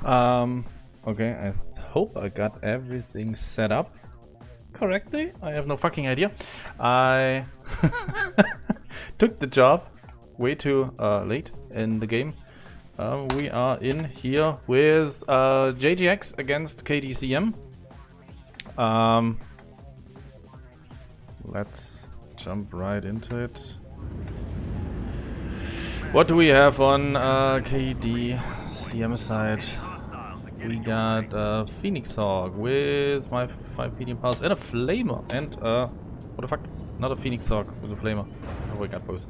Okay, I hope I got everything set up correctly. I have no fucking idea. I took the job way too late in the game. We are in here with JGX against KDCM. Let's jump right into it. What do we have on KDCM side? We got Phoenix Hawk with my 5 medium pulse and a flamer and what the fuck? Not a Phoenix Hawk with a flamer. Oh, we got both.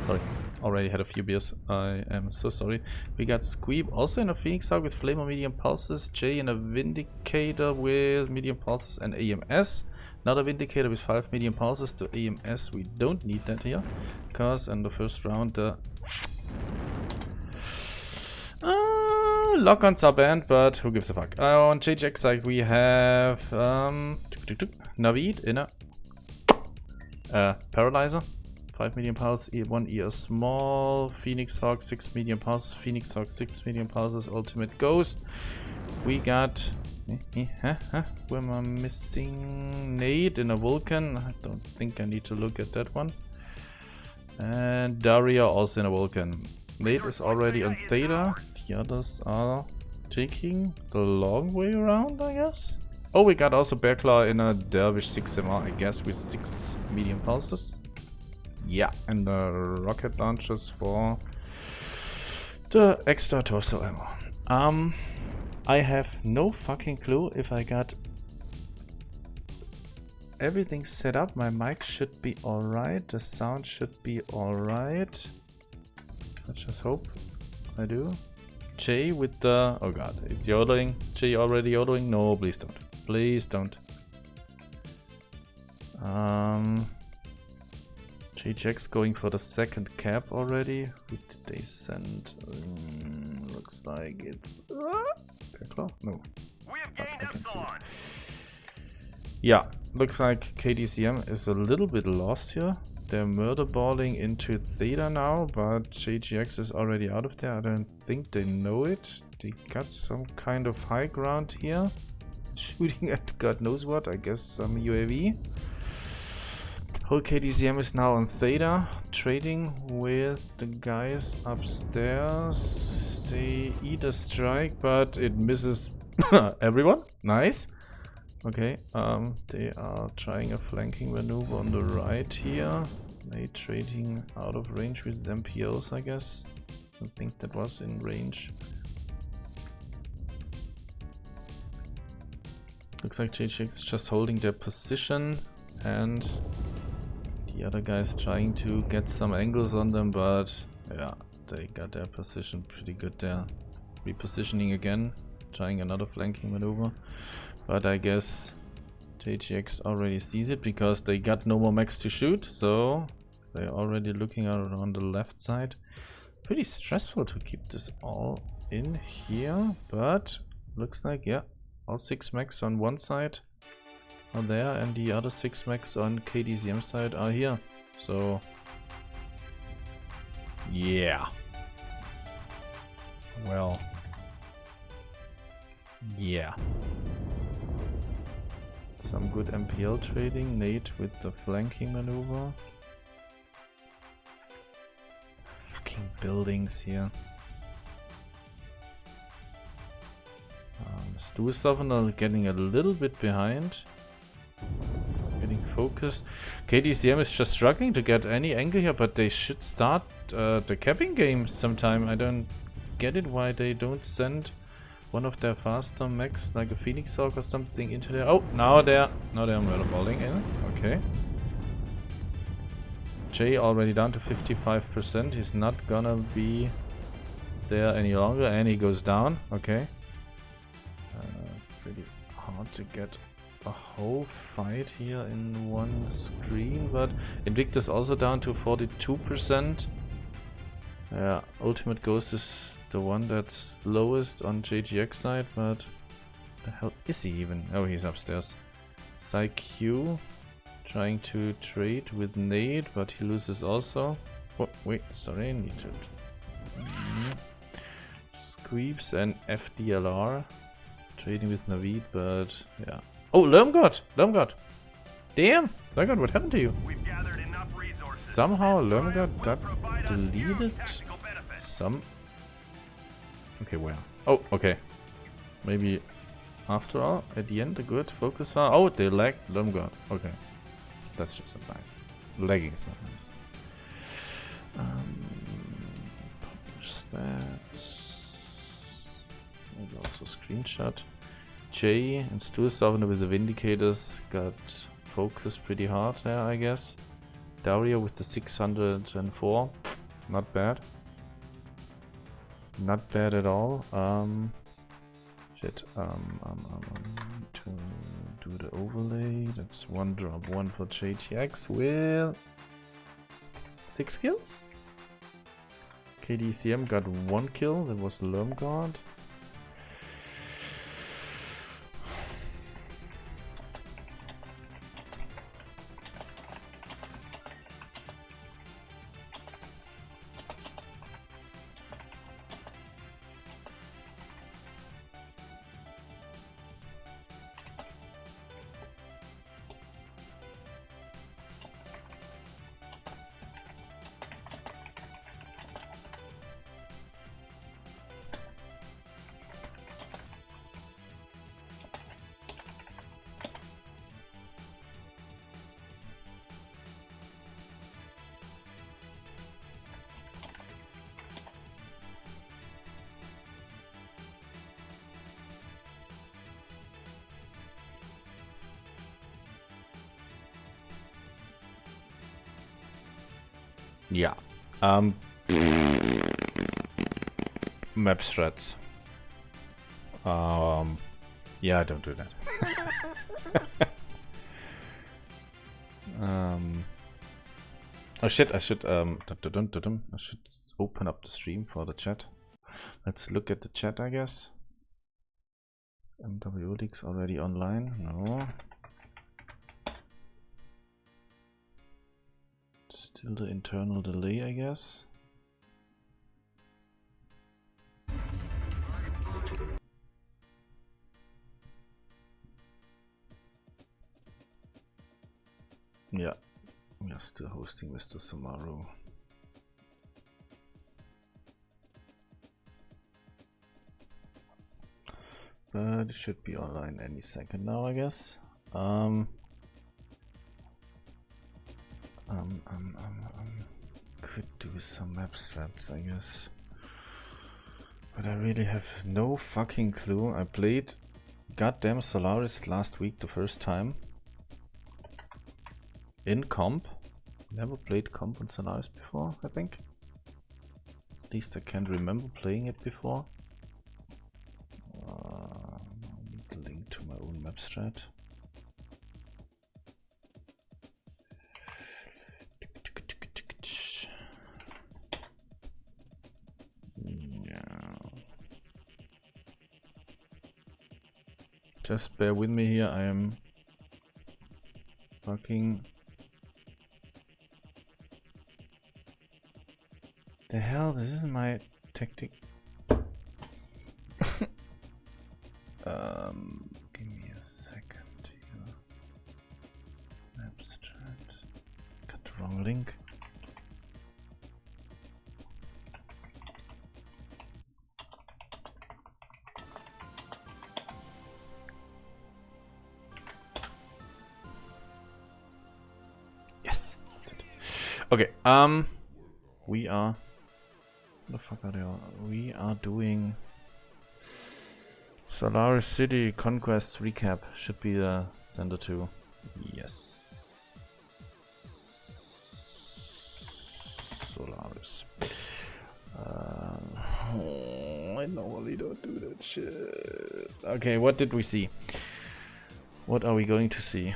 Sorry, already had a few beers. I am so sorry. We got Squeeb also in a Phoenix Hawk with flamer medium pulses. Jay in a Vindicator with medium pulses and AMS. Another Vindicator with 5 medium pulses to AMS. We don't need that here because in the first round lock-ons are banned, but who gives a fuck. On JJX side we have Navid in a Paralyzer, 5 medium pulse, 1 ER small, Phoenix Hawk 6 medium pulses, Phoenix Hawk 6 medium pulses, Ultimate Ghost. We got who am I missing? Nade in a Vulcan. I don't think I need to look at that one. And Daria also in a Vulcan. Nade is already on Theta. The others are taking the long way around, I guess. Oh, we got also Bearclaw in a Dervish 6MR, I guess, with 6 medium pulses. Yeah, and the rocket launchers for the extra torso ammo. I have no fucking clue if I got everything set up. My mic should be alright, the sound should be alright. Let's just hope I do. Jay with the... oh god, it's yodeling. Jay already yodeling? No, please don't. Please don't. JJX going for the second cap already. Who did they send? Looks like it's... Bearclaw? No. But I can see it. Yeah, looks like KDCM is a little bit lost here. They're murder balling into Theta now, but JGX is already out of there. I don't think they know it. They got some kind of high ground here. Shooting at god knows what, I guess some UAV. Whole KDCM is now on Theta, trading with the guys upstairs. They eat a strike, but it misses everyone. Nice. Okay, they are trying a flanking maneuver on the right here. They trading out of range with MPLs, I guess. I think that was in range. Looks like JJX is just holding their position and the other guys trying to get some angles on them, but yeah, they got their position pretty good there. Repositioning again, trying another flanking maneuver. But I guess JGX already sees it because they got no more max to shoot, so they're already looking out on the left side. Pretty stressful to keep this all in here, but looks like, yeah, all 6 max on one side are there and the other 6 max on KDCM side are here. So yeah. Well, yeah. Some good MPL trading, Nate with the flanking maneuver. Fucking buildings here. Stu Softener getting a little bit behind. Getting focused. KDCM is just struggling to get any angle here, but they should start the capping game sometime. I don't get it why they don't send one of their faster mechs, like a Phoenix Hawk or something, into there. Oh, now they're murder balling in. Okay. Jay already down to 55%. He's not gonna be there any longer, and he goes down. Okay. Pretty hard to get a whole fight here in one screen, but Invictus also down to 42%. Yeah, Ultimate Ghost is the one that's lowest on JGX side, but the hell is he even? Oh, he's upstairs. PsyQ trying to trade with Nade, but he loses also. Oh, wait, sorry, I need to... creeps and FDLR. Trading with Navid, but yeah. Oh, Lermgod! Lermgod! Damn! Lermgod, what happened to you? Somehow Lermgod got deleted? Okay, where? Oh, okay. Maybe after all, at the end, a good focus file. Oh, they lagged Lermgod. Okay. That's just not nice. Lagging is not nice. Publish stats. Maybe also screenshot. Jay and Stu Softener with the Vindicators got focused pretty hard there, I guess. Daria with the 604. Not bad. Not bad at all. Shit. To do the overlay. That's 1 drop 1 for JTX with 6 kills. KDCM got 1 kill. That was Lermgod. Yeah. Map strats. Yeah, don't do that. Oh shit, I should I should open up the stream for the chat. Let's look at the chat, I guess. MW Leaks already online? No. Still the internal delay, I guess. Yeah, we are still hosting Mr. Samaru. But it should be online any second now, I guess. Could do some map strats, I guess. But I really have no fucking clue. I played goddamn Solaris last week the first time. In comp. Never played comp on Solaris before, I think. At least I can't remember playing it before. I need the link to my own map strat. Just bear with me here, I am fucking... The hell, this isn't my tactic. Give me a second here. Abstract. Got the wrong link. Okay, we are... What the fuck are they all? We are doing... Solaris City Conquest Recap. Should be the Thunder 2. Yes. Solaris. I normally don't do that shit. Okay, what did we see? What are we going to see?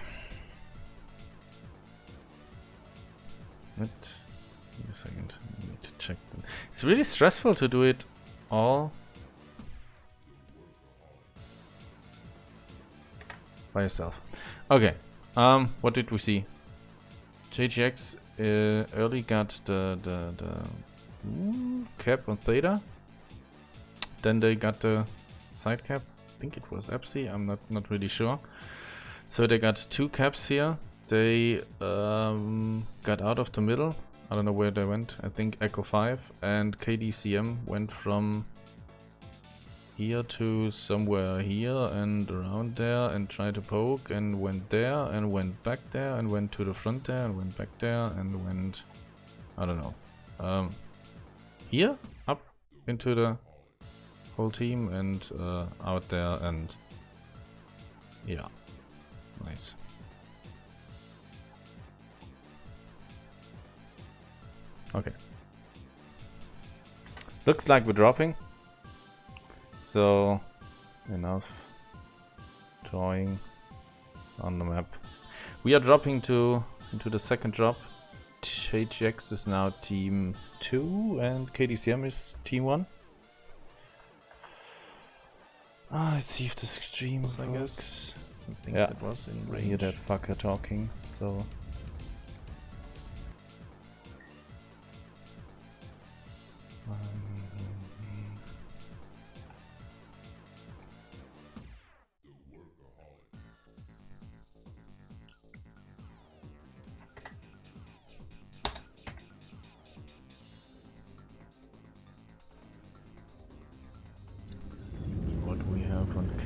What? Give me a second. I need to check them. It's really stressful to do it all by yourself. Okay. What did we see? JGX early got the cap on Theta. then they got the side cap. I think it was Epsi, I'm not really sure. So they got 2 caps here. They got out of the middle. I don't know where they went. I think Echo 5 and KDCM went from here to somewhere here and around there and tried to poke and went there and went back there and went to the front there and went back there and went, I don't know, here up into the whole team and out there, and yeah, nice. Okay. Looks like we're dropping. So enough drawing on the map. We are dropping into the second drop. HX is now team 2 and KDCM is team 1. Let's see if the streams, I guess. I think it was in range. I hear that fucker talking, so.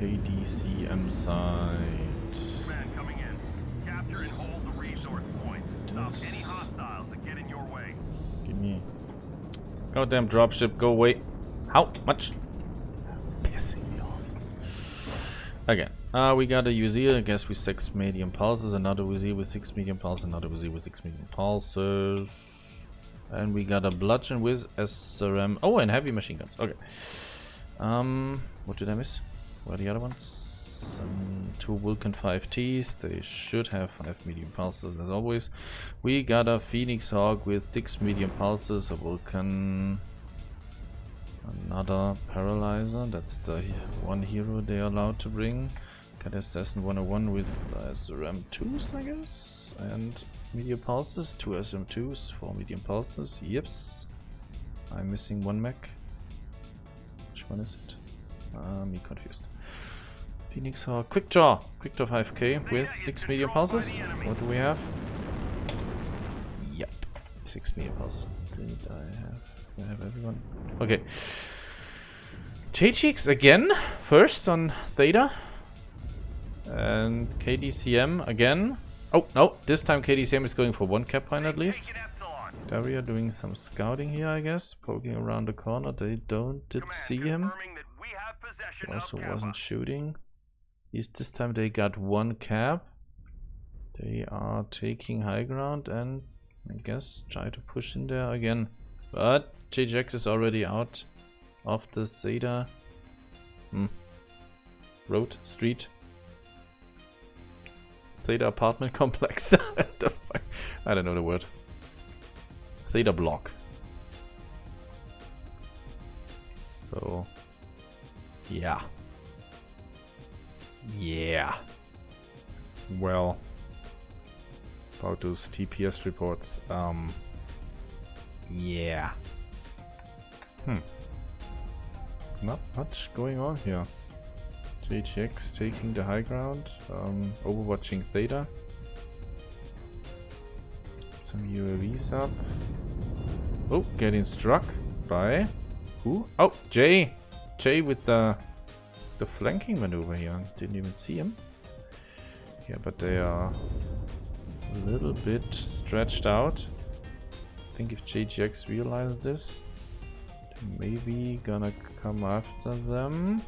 KDCM side. Man coming in. Capture and hold the resource point. Stop any hostiles that get in your way. Give me. Goddamn dropship, go away. How much? Pissing me off. Again. We got a UZ, I guess with 6 medium pulses, another UZ with 6 medium pulses, another UZ with 6 medium pulses. And we got a bludgeon with SRM. Oh, and heavy machine guns. Okay. What did I miss? What are the other ones? 2 Vulcan 5Ts. They should have 5 medium pulses as always. We got a Phoenix Hawk with 6 medium pulses, a Vulcan, another Paralyzer. That's the one hero they are allowed to bring. Got Assassin 101 with SRM2s, I guess. And medium pulses, 2 SRM2s, 4 medium pulses. Yeps. I'm missing 1 mech. Which one is it? Me confused. Phoenix Hawk, Quick Draw 5k with 6 medium pulses. What do we have? Yep, 6 medium pulses. Did I have everyone? Okay. JGX again, first on Theta. And KDCM again. Oh no, this time KDCM is going for 1 cap point at least. Daria doing some scouting here, I guess, poking around the corner. They didn't see him. He also wasn't shooting. This time they got 1 cap. They are taking high ground and I guess try to push in there again. But JJX is already out of the Zeta road, street. Zeta apartment complex. What the fuck? I don't know the word. Zeta block. So yeah. Yeah. Well, about those TPS reports, yeah. Not much going on here. JGX taking the high ground, overwatching Theta. Some UAVs up. Oh, getting struck by who? Oh, Jay! Jay with the flanking maneuver here. Didn't even see him. Yeah, but they are a little bit stretched out. I think if JGX realizes this, they're maybe gonna come after them.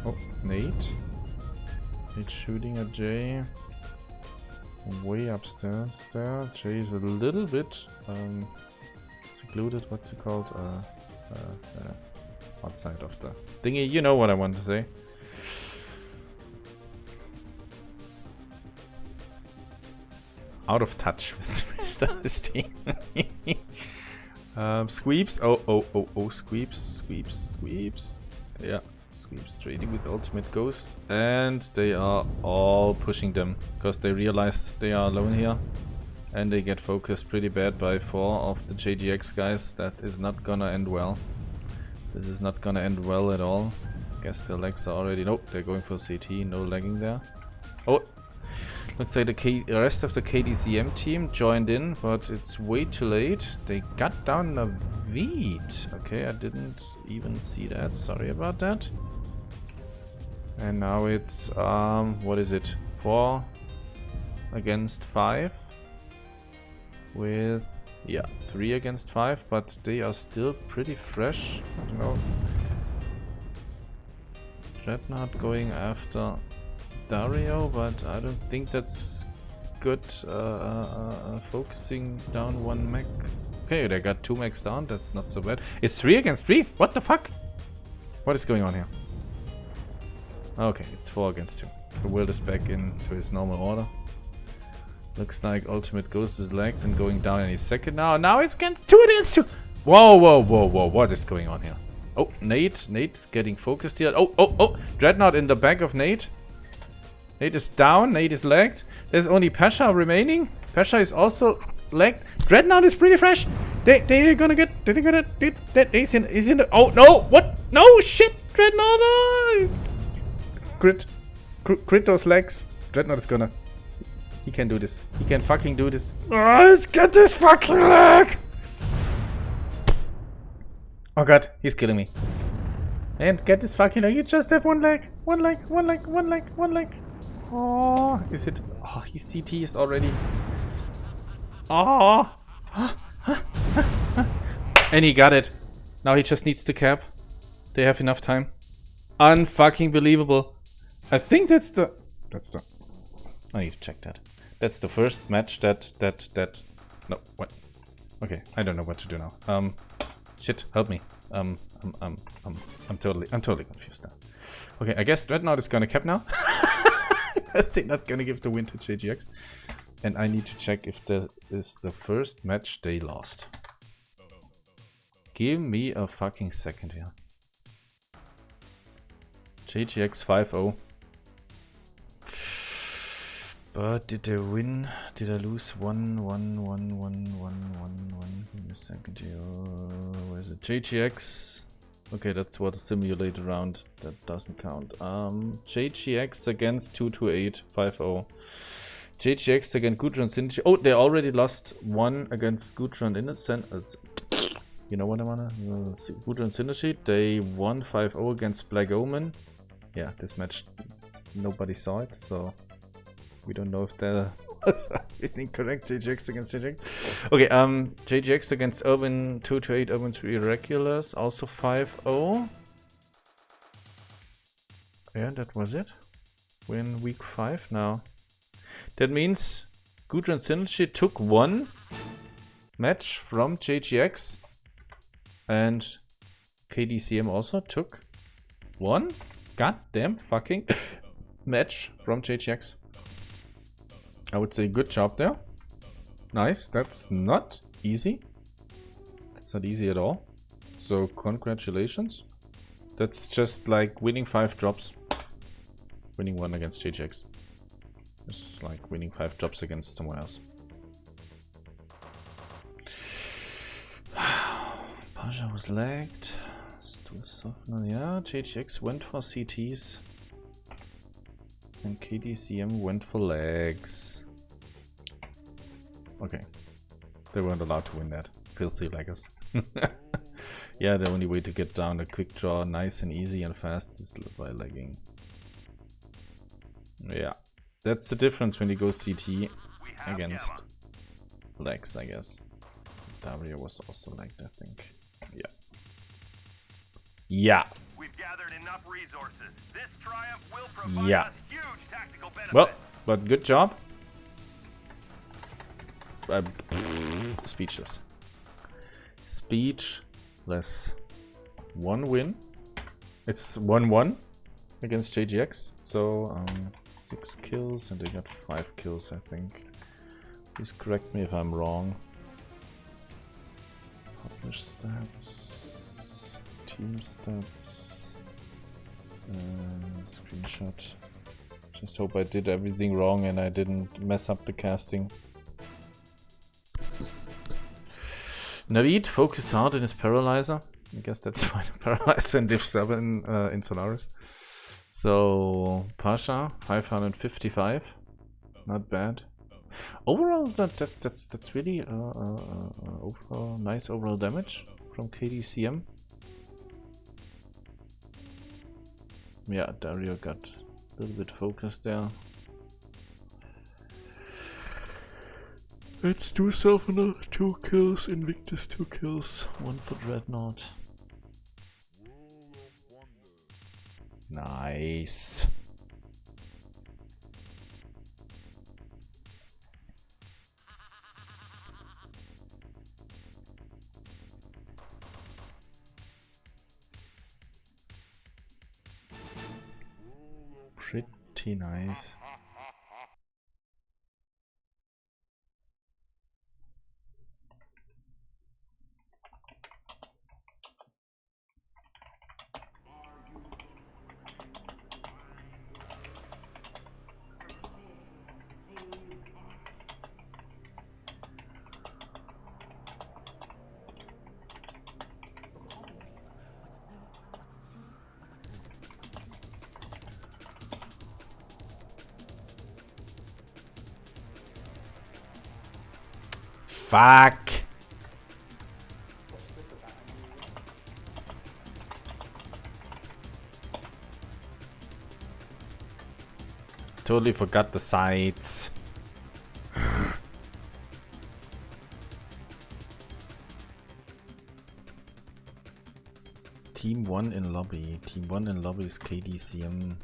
Oh, Nate. Nate shooting at Jay. Way upstairs there. Jay is a little bit secluded, what's it called? Outside of the thingy, you know what I want to say. Out of touch with the rest of this team. Squeeps. Oh, squeeps. Yeah. Sweeps trading with ultimate ghosts, and they are all pushing them because they realize they are alone here, and they get focused pretty bad by 4 of the JGX guys. That is not gonna end well. This is not gonna end well at all. Guess the legs are already... Nope, they're going for CT, no lagging there. Oh! Looks like the rest of the KDCM team joined in, but it's way too late. They got down a Veed. Okay, I didn't even see that. Sorry about that. And now it's, what is it? 4 against 5. With, yeah, 3 against 5, but they are still pretty fresh. I don't know. Dreadnought going after Dario, but I don't think that's good. Focusing down 1 mech. Okay, they got 2 mechs down. That's not so bad. It's 3 against 3. What the fuck? What is going on here? Okay, it's 4 against 2. The world is back into his normal order. Looks like Ultimate Ghost is lagged and going down any second now. Now it's against 2 against 2. Whoa, whoa, whoa, whoa! What is going on here? Oh, Nate getting focused here. Oh! Dreadnought in the back of Nate. Nate is down, Nate is lagged. There's only Pasha remaining. Pasha is also lagged. Dreadnought is pretty fresh. They're gonna get... He's in the... Oh, no! What? No, shit! Dreadnought! Crit those legs. Dreadnought is gonna... He can do this. He can fucking do this. Oh, let's get this fucking leg! Oh god, he's killing me. And get this fucking leg. You just have 1 leg. 1 leg. Oh, is it? Oh, his CT is already. Oh, and he got it. Now he just needs to cap. They have enough time. Unfucking believable. I think that's the. I need to check that. That's the first match that. No, what? Okay, I don't know what to do now. Shit, help me. I'm totally confused now. Okay, I guess Dreadnought is gonna cap now. They're not gonna give the win to JGX. And I need to check if that is the first match they lost. Give me a fucking second here. JGX 5-0. But did they win? Did I lose? 1. Give me a second here. Where is it? JGX. Okay, that's what a simulated round. That doesn't count. JGX against 228, 5-0. JGX against Gudrun Synergy. Oh, they already lost 1 against Gudrun Innocent. You know what I wanna? Gudrun Synergy. They won 5-0 against Black Omen. Yeah, this match nobody saw it, so we don't know if they're incorrect. JGX against JGX. Okay, JGX against Urban 228, Urban 3 Regulars, also 5-0. Yeah, that was it. We're in week 5 now. That means Gudrun Synergy took 1 match from JGX, and KDCM also took 1 goddamn fucking match from JGX. I would say good job there. Nice. That's not easy. That's not easy at all. So congratulations. That's just like winning 5 drops. Winning 1 against JGX. It's like winning 5 drops against someone else. Pasha was lagged. Still softener. Yeah, JGX went for CTs. And KDCM went for legs. Okay. They weren't allowed to win that. Filthy laggers. Yeah, the only way to get down a quick draw nice and easy and fast is by lagging. Yeah. That's the difference when you go CT against legs, I guess. Dario was also lagged, I think. Yeah. Yeah. We've gathered enough resources. This triumph will provide us huge tactical benefits. Well, but good job. Speechless. Speechless. 1 win. It's 1-1 against JGX. So 6 kills and they got 5 kills, I think. Please correct me if I'm wrong. Publish stats. Team stats. Screenshot. Just hope I did everything wrong and I didn't mess up the casting. Navid focused hard in his paralyzer. I guess that's why the paralyzer in Div 7 in Solaris. So Pasha 555, not bad. Overall, that's really overall nice overall damage from KDCM. Yeah, Dario got a little bit focused there. Let's do Summoner 2 kills, Invictus 2 kills, 1 for Dreadnought. Nice. Pretty nice. Fuck! Totally forgot the sights. Team 1 in lobby. Team 1 in lobby is KDCM.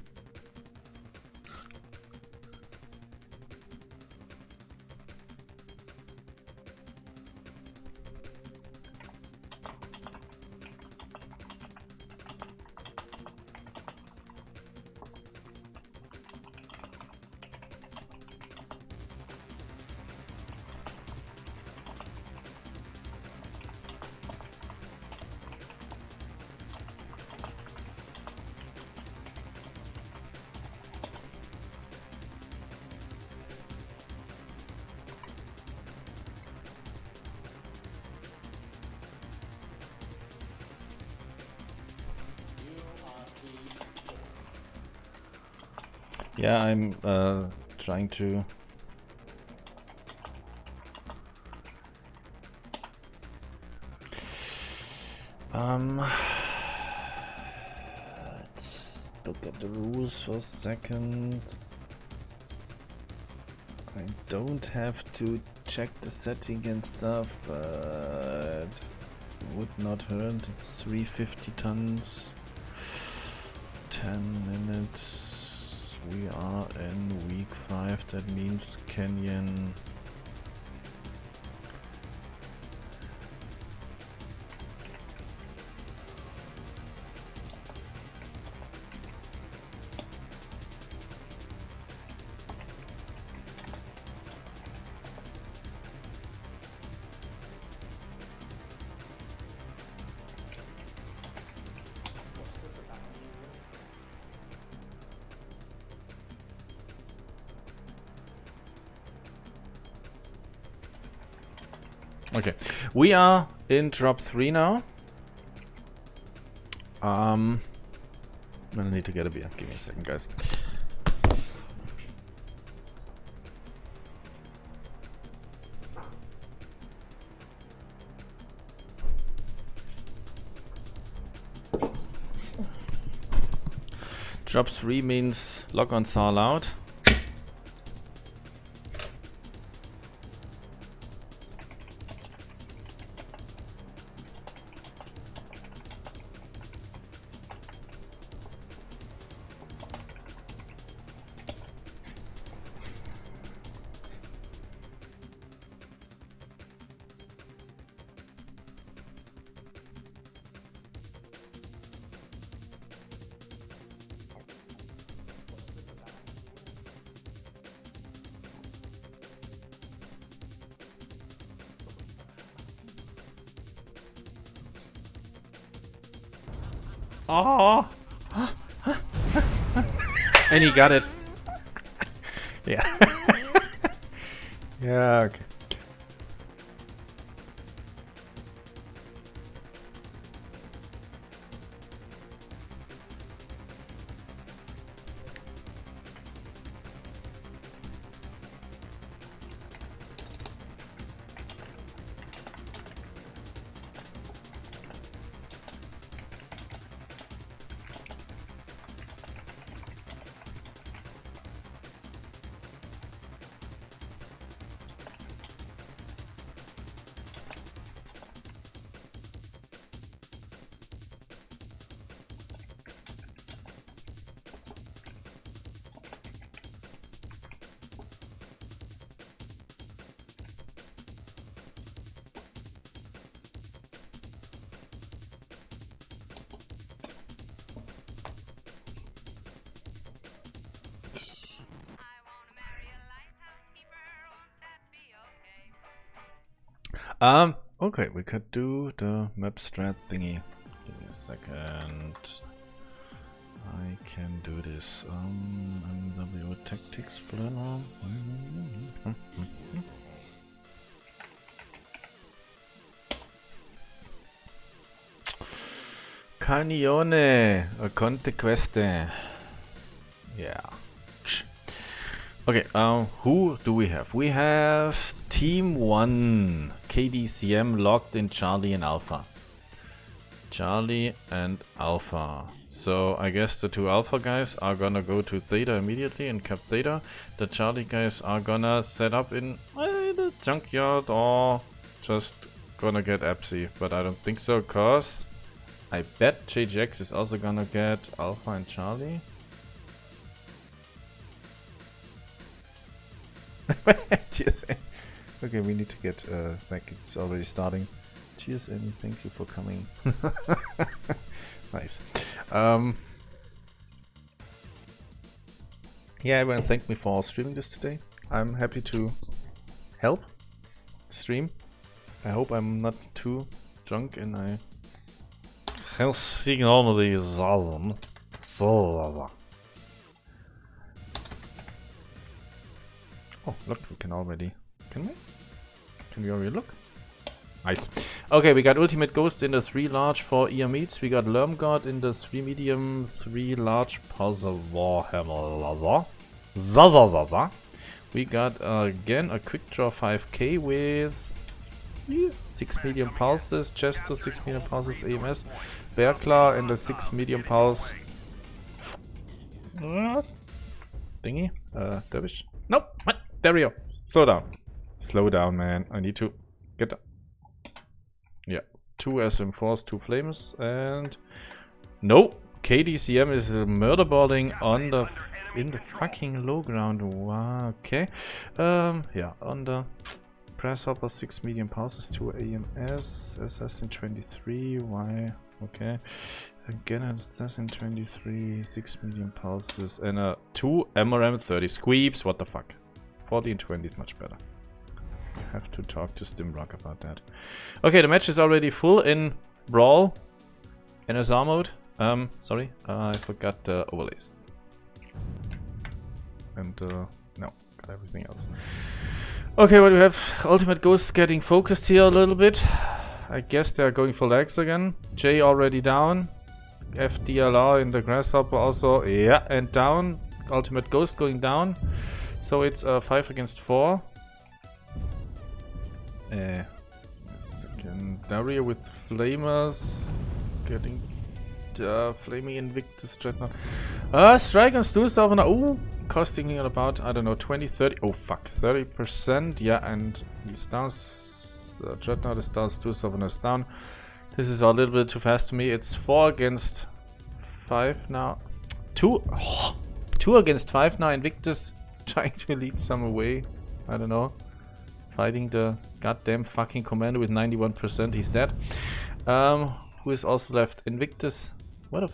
Yeah, I'm trying to let's look at the rules for a second. I don't have to check the setting and stuff, but would not hurt. It's 350 tons, 10 minutes. We are in week 5, that means Canyon. Okay, we are in drop 3 now. I need to get a beer. Give me a second, guys. Drop 3 means lock-ons are allowed. Oh! And he got it. Yeah. Yeah, okay. Okay, we could do the map strat thingy. Give me a second. I can do this. MW Tactics Planner. Canione, Conte Queste. Yeah. Okay, who do we have? We have Team 1, KDCM locked in Charlie and Alpha. Charlie and Alpha. So I guess the two Alpha guys are gonna go to Theta immediately and cap Theta. The Charlie guys are gonna set up in the junkyard or just gonna get Epsi. But I don't think so, cause I bet JGX is also gonna get Alpha and Charlie. Cheers. Okay, we need to get back. It's already starting. Cheers, Annie. Thank you for coming. Nice. Yeah, everyone thanked me for streaming this today. I'm happy to help stream. I hope I'm not too drunk and I can speak normally. Is awesome. So. Oh, look, we can already... Can we? Can we already look? Nice. Okay, we got Ultimate Ghost in the 3 large for ER meats. We got Lermgod in the 3 medium, 3 large Puzzle Warhammer Laser. Zazazaza. We got again a quick draw 5k with 6 medium pulses, Chester 6 medium pulses, AMS, Bearclaw and the 6 medium pulse. Thingy? Dervish? Nope! What? There we go. Slow down. Slow down, man. I need to get down. Yeah. 2 SM4s, 2 flames, and... No! KDCM is murderballing on the... in the fucking low ground. Wow, okay. Yeah, on the... Grasshopper 6 medium pulses, 2 AMS, Assassin 23, why? Okay. Again, Assassin 23, 6 medium pulses, and 2 MRM 30 squeeps. What the fuck? 40 and 20 is much better. I have to talk to Stimrock about that. Okay, the match is already full in Brawl, NSR mode. Sorry, I forgot the overlays. And, no, got everything else. Okay, what do we have? Ultimate Ghost getting focused here a little bit. I guess they are going for legs again. J already down. FDLR in the Grasshopper also, yeah, and down. Ultimate Ghost going down. So it's 5 against 4. Second, Daria with Flamers. Getting Flaming Invictus Dreadnought. Strike and Stu Summoner. Ooh, costing me about, I don't know, 20, 30. Oh fuck, 30%. Yeah, and he's down. Dreadnought is down, Stu Summoner is down. This is a little bit too fast to me. It's 4 against 5 now. 2 against 5 now. Invictus trying to lead some away. I don't know. Fighting the goddamn fucking commander with 91%. He's dead. Who is also left? Invictus. What the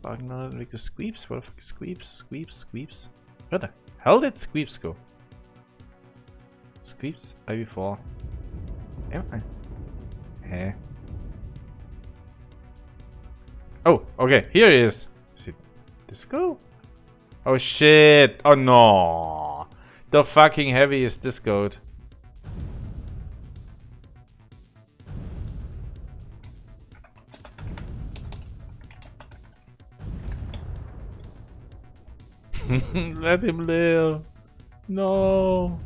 fuck? No, Invictus Squeeps? What the fuck is Squeeps? Squeeps? Where the hell did Squeeps go? Squeeps IV4. Am I? Heh. Oh, okay, here he is. See, Disco? Oh shit! Oh no! The fucking heavy is discoed. Let him live. No.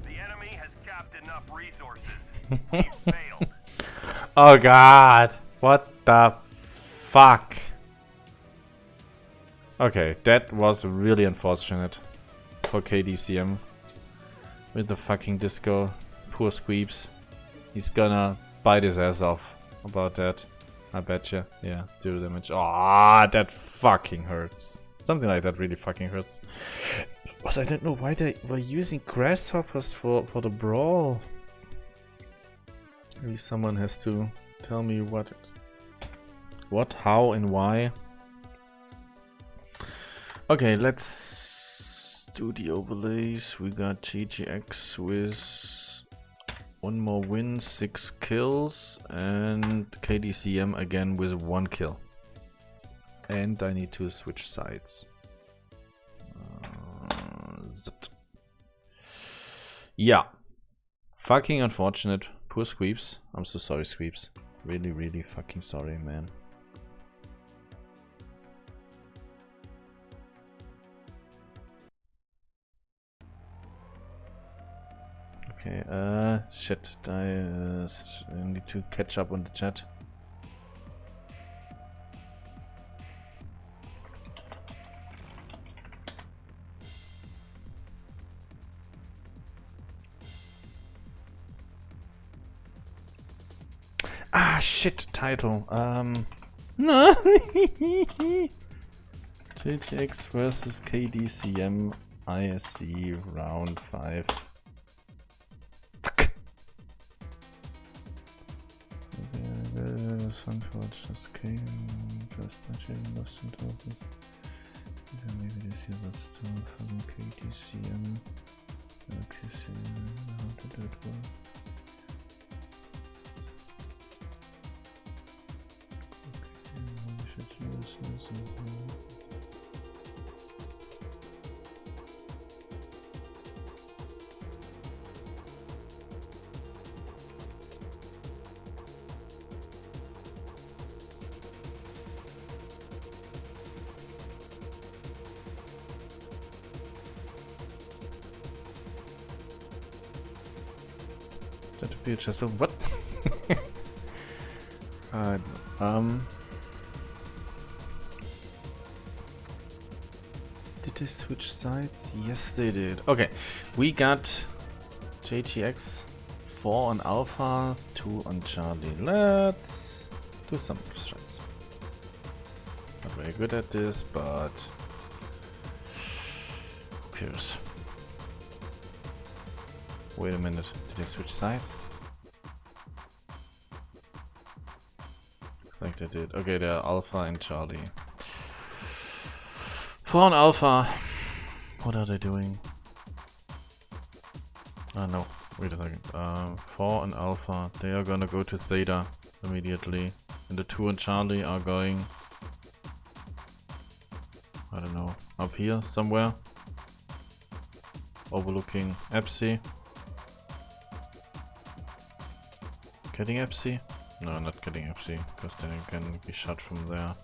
The enemy has capped enough resources. He failed. Oh god. What the fuck? Okay, that was really unfortunate for KDCM with the fucking disco. Poor Squeeps. He's gonna bite his ass off about that. I betcha. Yeah, 0 damage. Ah, that fucking hurts. Something like that really fucking hurts. I don't know why they were using grasshoppers for the brawl. Maybe someone has to tell me what, how, and why. Okay, let's do the overlays. We got GGX with 1 more win, 6 kills, and KDCM again with 1 kill. And I need to switch sides. Yeah. Fucking unfortunate. Poor Squeeps. I'm so sorry, Squeeps. Really, really fucking sorry, man. Okay, shit. I need to catch up on the chat. Ah, shit, title. No. JTX versus KDCM ISC round 5. Fuck. Sunforge just came. First match I lost in total. Maybe this year was still from KDCM. Okay, so how did that work? That would be just a what? Did they switch sides? Yes, they did. Okay, we got JTX 4 on Alpha, 2 on Charlie. Let's do some strats. Not very good at this, but who cares? Wait a minute, did they switch sides? Looks like they did. Okay, they're Alpha and Charlie. 4 on Alpha. What are they doing? Oh no, wait a second. 4 on Alpha. They are gonna go to Theta immediately. And the 2 on Charlie are going... I don't know. Up here somewhere. Overlooking Epsi. Getting Epsi? No, not getting Epsi, because then you can be shot from there.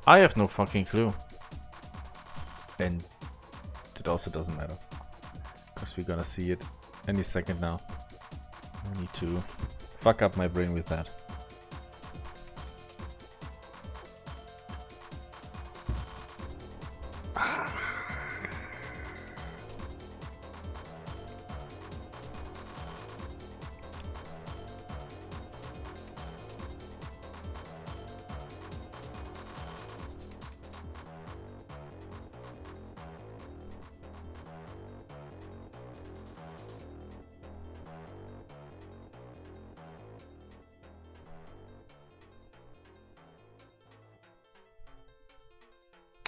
I have no fucking clue. And it also doesn't matter. Because we're gonna see it any second now. I need to fuck up my brain with that.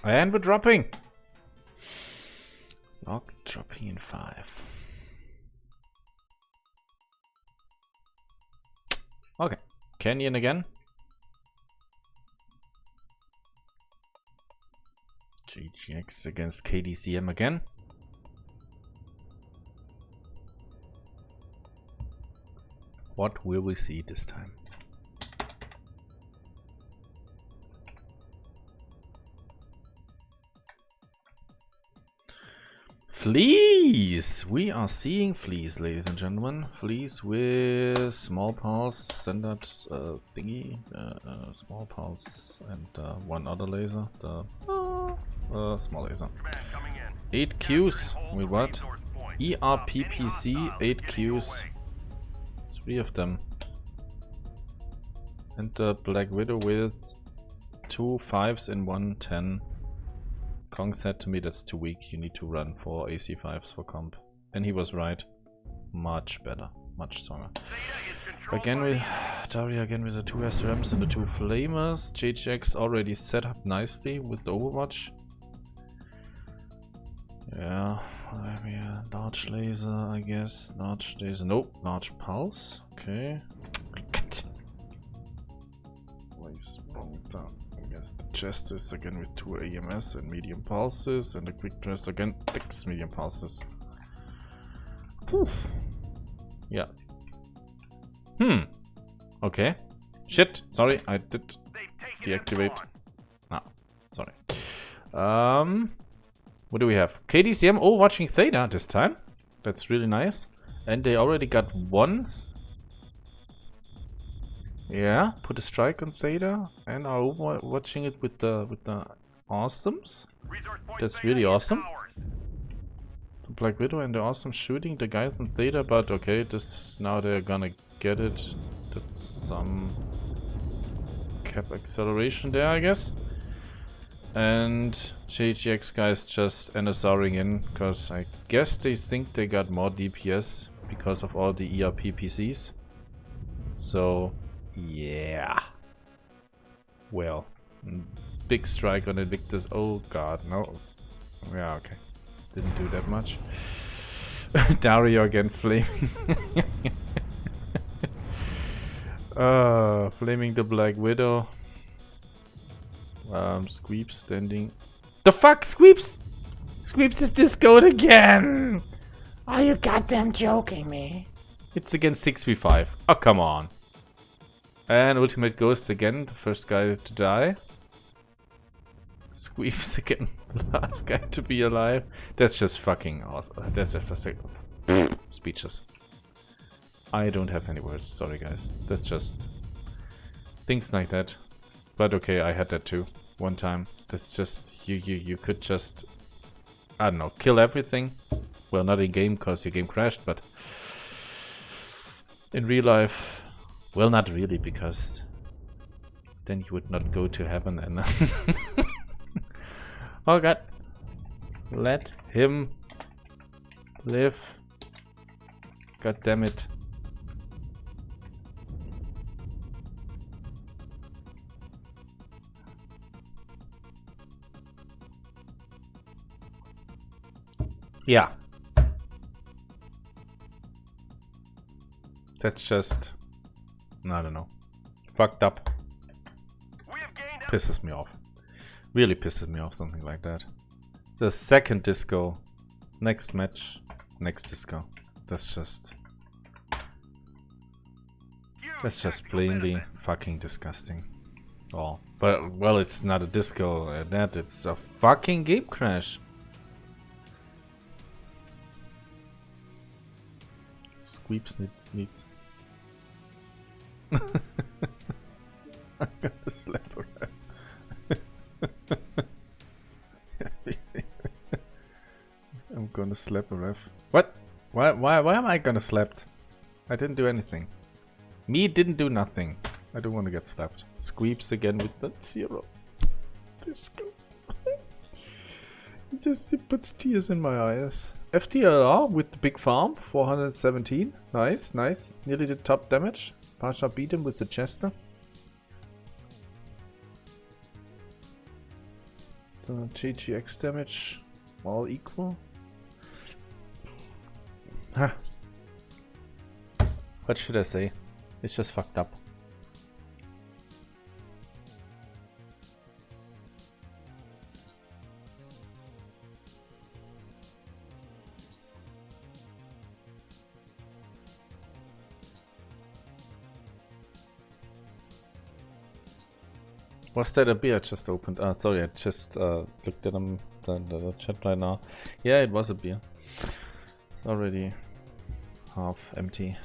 And we're dropping. Log dropping in 5. Okay. Canyon again. GGX against KDCM again. What will we see this time? Fleas! We are seeing fleas, ladies and gentlemen. Fleas with small pulse, standard thingy, small pulse, and one other laser, the small laser. 8 Qs, with what? ERPPC, 8 Qs. 3 of them. And the Black Widow with 2 5s and 1 10. Kong said to me that's too weak, you need to run 4 AC5s for comp. And he was right. Much better, much stronger. Again with Daria again with the 2 SRMs and the 2 Flamers. JJX already set up nicely with the Overwatch. Yeah, maybe a large laser, I guess. Large laser, nope, large pulse. Okay. Place wrong down. I guess the chest is again with 2 AMS and medium pulses, and the quick dress again 6 medium pulses. Whew. Yeah. Okay. Shit. Sorry, I did deactivate. Ah, sorry. What do we have? KDCM watching Theta this time. That's really nice. And they already got 1. Yeah, put a strike on Theta and are watching it with the Awesomes. That's really awesome. The Black Widow and the Awesome shooting the guys on Theta, but okay, this now they're gonna get it. That's some cap acceleration there, I guess. And JGX guys just NSRing in, because I guess they think they got more DPS because of all the ERP PCs. So yeah. Well, big strike on Invictus. Oh god, no. Yeah, okay. Didn't do that much. Dario again flaming. Flaming the Black Widow. Squeeps standing. The fuck, Squeeps? Squeeps is discoed again. Are you goddamn joking me? It's against 6v5. Oh, come on. And Ultimate Ghost again, the first guy to die. Squeeps again, the last guy to be alive. That's just fucking awesome. That's just speechless. I don't have any words, sorry guys. That's just things like that. But okay, I had that too, one time. That's just, you could just, I don't know, kill everything. Well, not in game, because your game crashed, but in real life, well, not really, because then you would not go to heaven and... Oh god. Let him live. God damn it. Yeah. That's just, I don't know, fucked up. Pisses me off. Really pisses me off, something like that. The second disco, next match, next disco. That's just plainly fucking disgusting. Oh, but well, it's not a disco, that it's a fucking game crash. Squeeps need. I'm gonna slap her. I'm gonna slap a ref. What? Why am I gonna slapped? I didn't do anything. Me didn't do nothing. I don't want to get slapped. Squeeps again with the 0. Disco. It puts tears in my eyes. FTLR with the big farm, 417. Nice, nice. Nearly did top damage. Pasha beat him with the Chester. The GGX damage, all equal. Huh. What should I say? It's just fucked up. Was that a beer I just opened? Sorry, I just looked at them, the chat right now. Yeah, it was a beer. It's already half empty.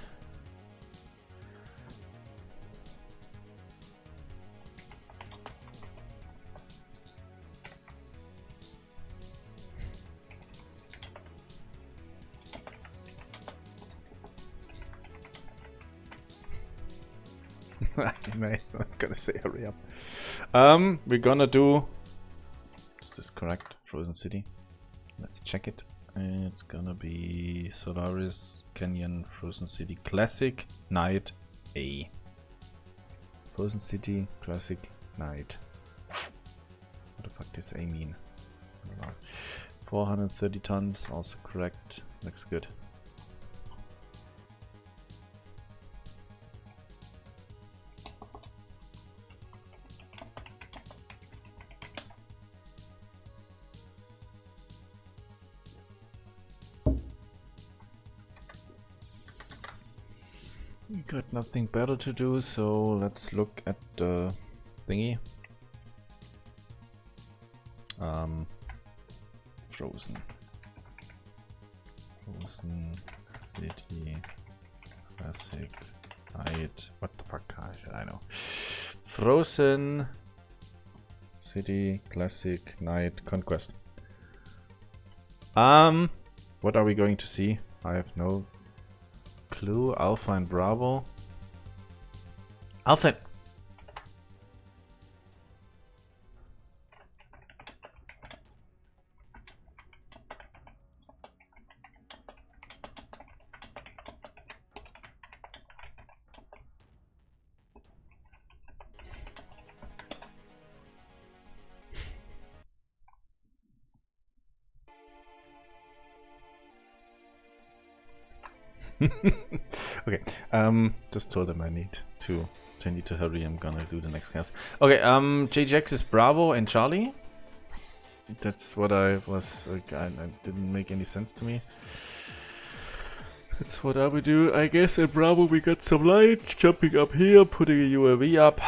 I'm gonna say hurry up. We're gonna do... Is this correct? Frozen City. Let's check it. It's gonna be Solaris Canyon Frozen City Classic Night A. Frozen City Classic Night. What the fuck does A mean? I don't know. 430 tons, also correct. Looks good. We got nothing better to do, so let's look at the thingy. Frozen City Classic Night. What the fuck should I know? Frozen City Classic Night Conquest. What are we going to see? I have no clue. Alpha and Bravo. Alpha. Okay, just told him I need to hurry. I'm gonna do the next cast. Okay, JJX is Bravo and Charlie. That's what I was, I didn't make any sense to me. That's what I would do, I guess. At Bravo we got some light, jumping up here, putting a UAV up.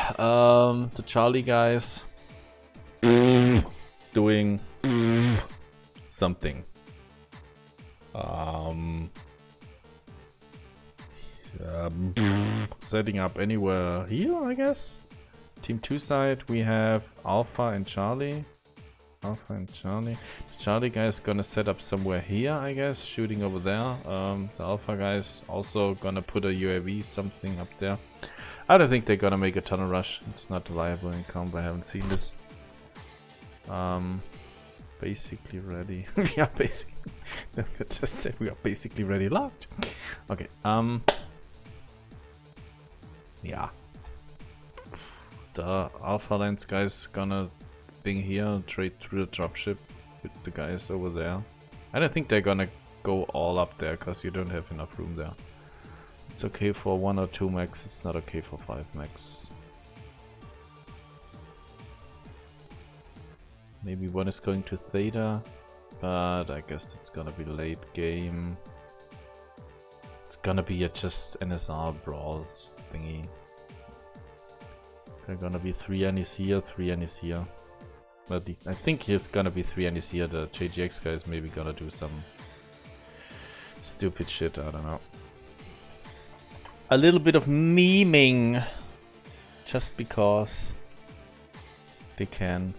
The Charlie guys doing something. Setting up anywhere here, I guess. Team 2 side, we have Alpha and Charlie. Alpha and Charlie. The Charlie guy is gonna set up somewhere here, I guess, shooting over there. The Alpha guys also gonna put a UAV something up there. I don't think they're gonna make a tunnel rush. It's not viable in comp. I haven't seen this. Basically ready. We are basically. I just said we are basically ready. Locked. Okay. Yeah. The Alpha Lens guys gonna thing here, trade through the dropship with the guys over there. I don't think they're gonna go all up there because you don't have enough room there. It's okay for 1 or 2 max, it's not okay for 5 max. Maybe one is going to Theta, but I guess it's gonna be late game. It's gonna be a just NSR brawls thingy. There are gonna be 3 NEs here, 3 NEs here. But I think it's gonna be 3 NEs here. The JGX guy is maybe gonna do some stupid shit, I don't know. A little bit of memeing. Just because they can.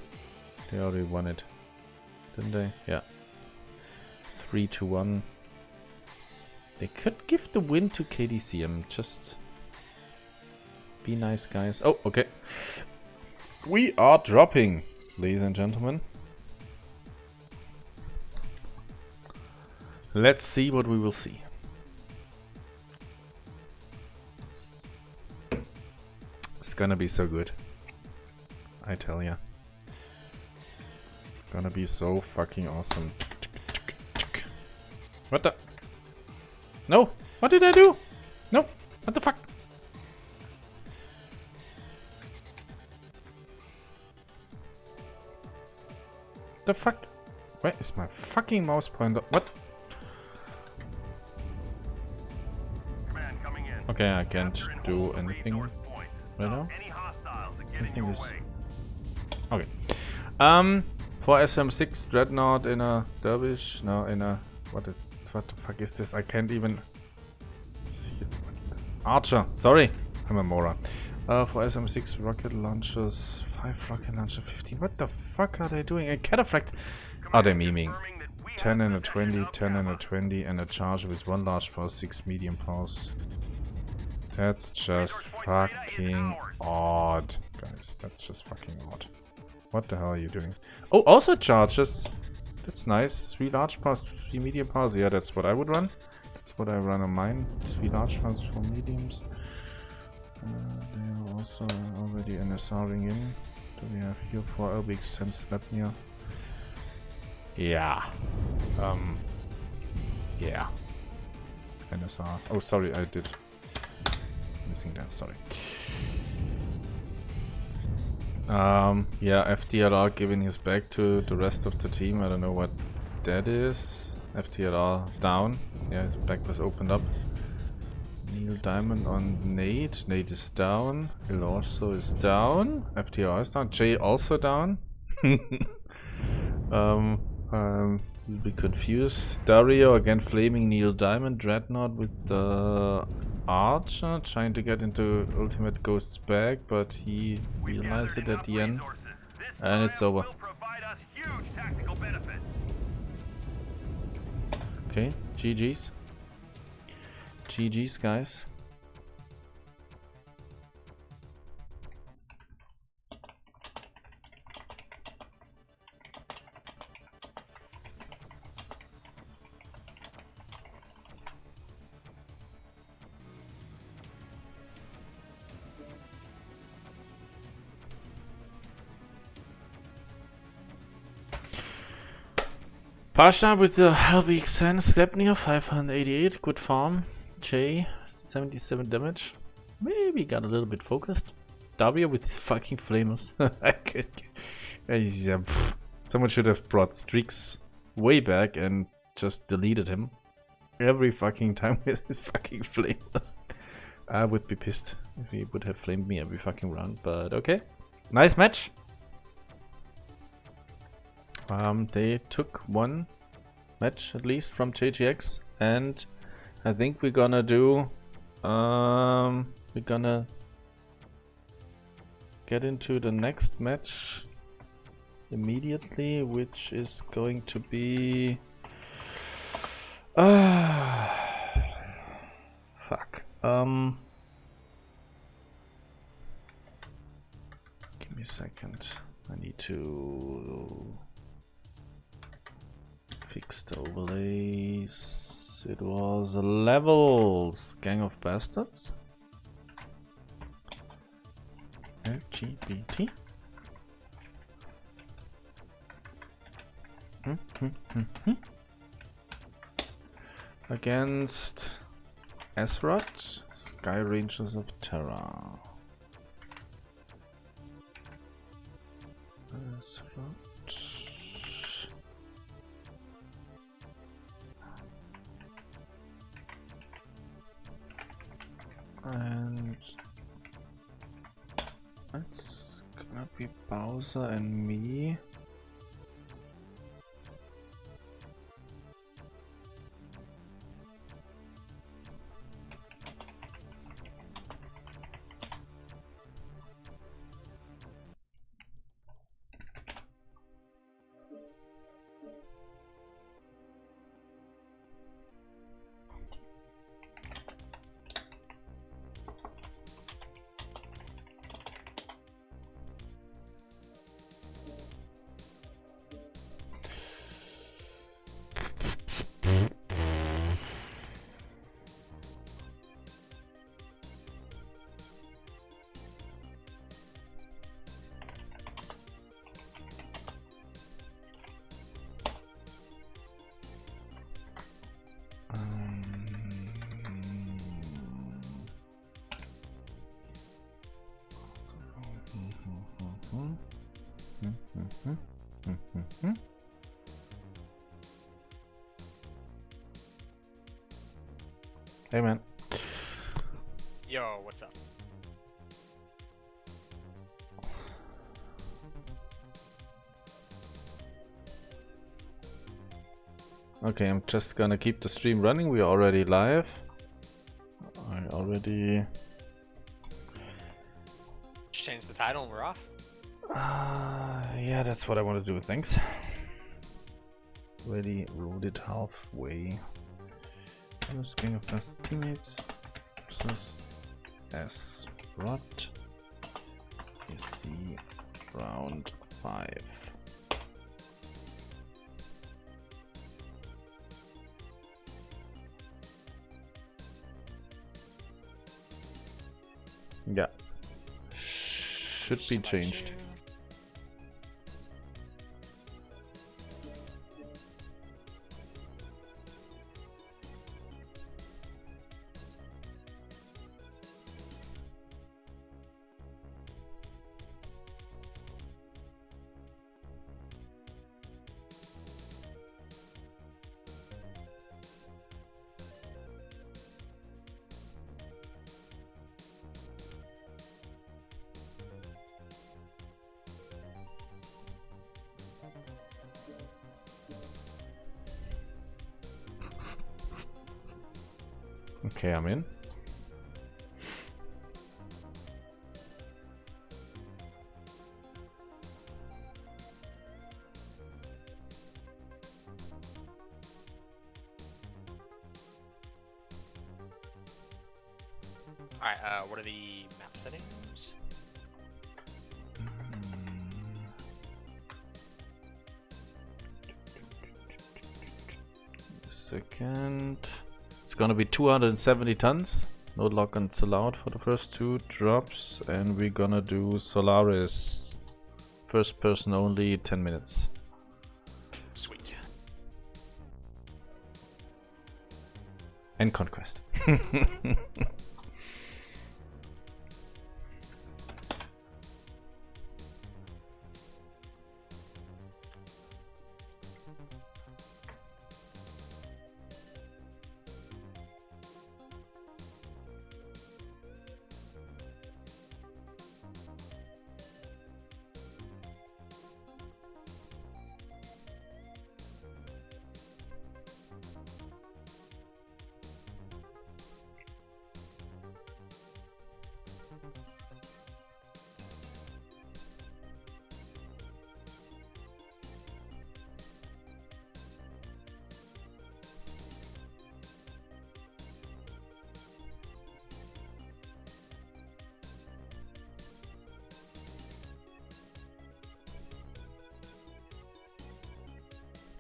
They already won it. Didn't they? Yeah. 3-1. They could give the win to KDCM. Just be nice, guys. Oh, okay. We are dropping, ladies and gentlemen. Let's see what we will see. It's gonna be so good. I tell ya. Gonna be so fucking awesome. What the? No! What did I do? No! What the fuck? The fuck? Where is my fucking mouse pointer? What? Okay, I can't do anything right now. Everything is Okay. For SM6 Dreadnought in a Dervish, no, in a what the fuck is this? I can't even see it. Archer, sorry, I'm a moron. For SM6 rocket launchers, 5 rocket launcher, 15. What the fuck are they doing? A cataphract? Are they memeing? 10 and a 20, 10 and a 20, and a charge with 1 large pulse, 6 medium pulse. That's just fucking odd, guys. That's just fucking odd. What the hell are you doing? Oh, also charges. That's nice. 3 large pulse, 3 medium pulse. Yeah, that's what I would run. That's what I run on mine. 3 large pulse, 4 mediums. They are also already NSRing in. Do we have here 4 LBX10 Sleipnir? Yeah. Yeah. NSR. Oh, sorry, I did. Missing that, sorry. Yeah, FDLR giving his back to the rest of the team. I don't know what that is. FDLR down. Yeah, his back was opened up. Neil Diamond on Nate. Nate is down. Il also is down. FDLR is down. Jay also down. You'll be confused. Dario again flaming Neil Diamond Dreadnought with the Archer, trying to get into Ultimate Ghost's bag, but he realized it at the end, and it's over. Okay, GG's. GG's, guys. Pasha with the LBX10 Sleipnir 588, good farm. Jay 77 damage. Maybe got a little bit focused. Dario with fucking flamers. Someone should have brought Streaks way back and just deleted him every fucking time with his fucking flamers. I would be pissed if he would have flamed me every fucking round, but okay. Nice match. They took one match at least from JGX, and I think we're gonna do we're gonna get into the next match immediately, which is going to be fuck. Give me a second. I need to fix the overlays. It was levels. Gang of Bastards. LGBT. Against Esrod, Sky Rangers of Terra. And it's gonna be Bowser and me. Hey man. Yo, what's up? Okay, I'm just gonna keep the stream running. We're already live. I already... Just change the title and we're off. Yeah, that's what I want to do, thanks. Already loaded halfway. I'm just going to pass teammates. Versus LLOD ISC round 5. Yeah, should be changed. Okay, I'm in. Alright, what are the map settings? Second. It's gonna be 270 tons. No lock-ons allowed for the first 2 drops. And we're gonna do Solaris. First person only, 10 minutes. Sweet. And Conquest.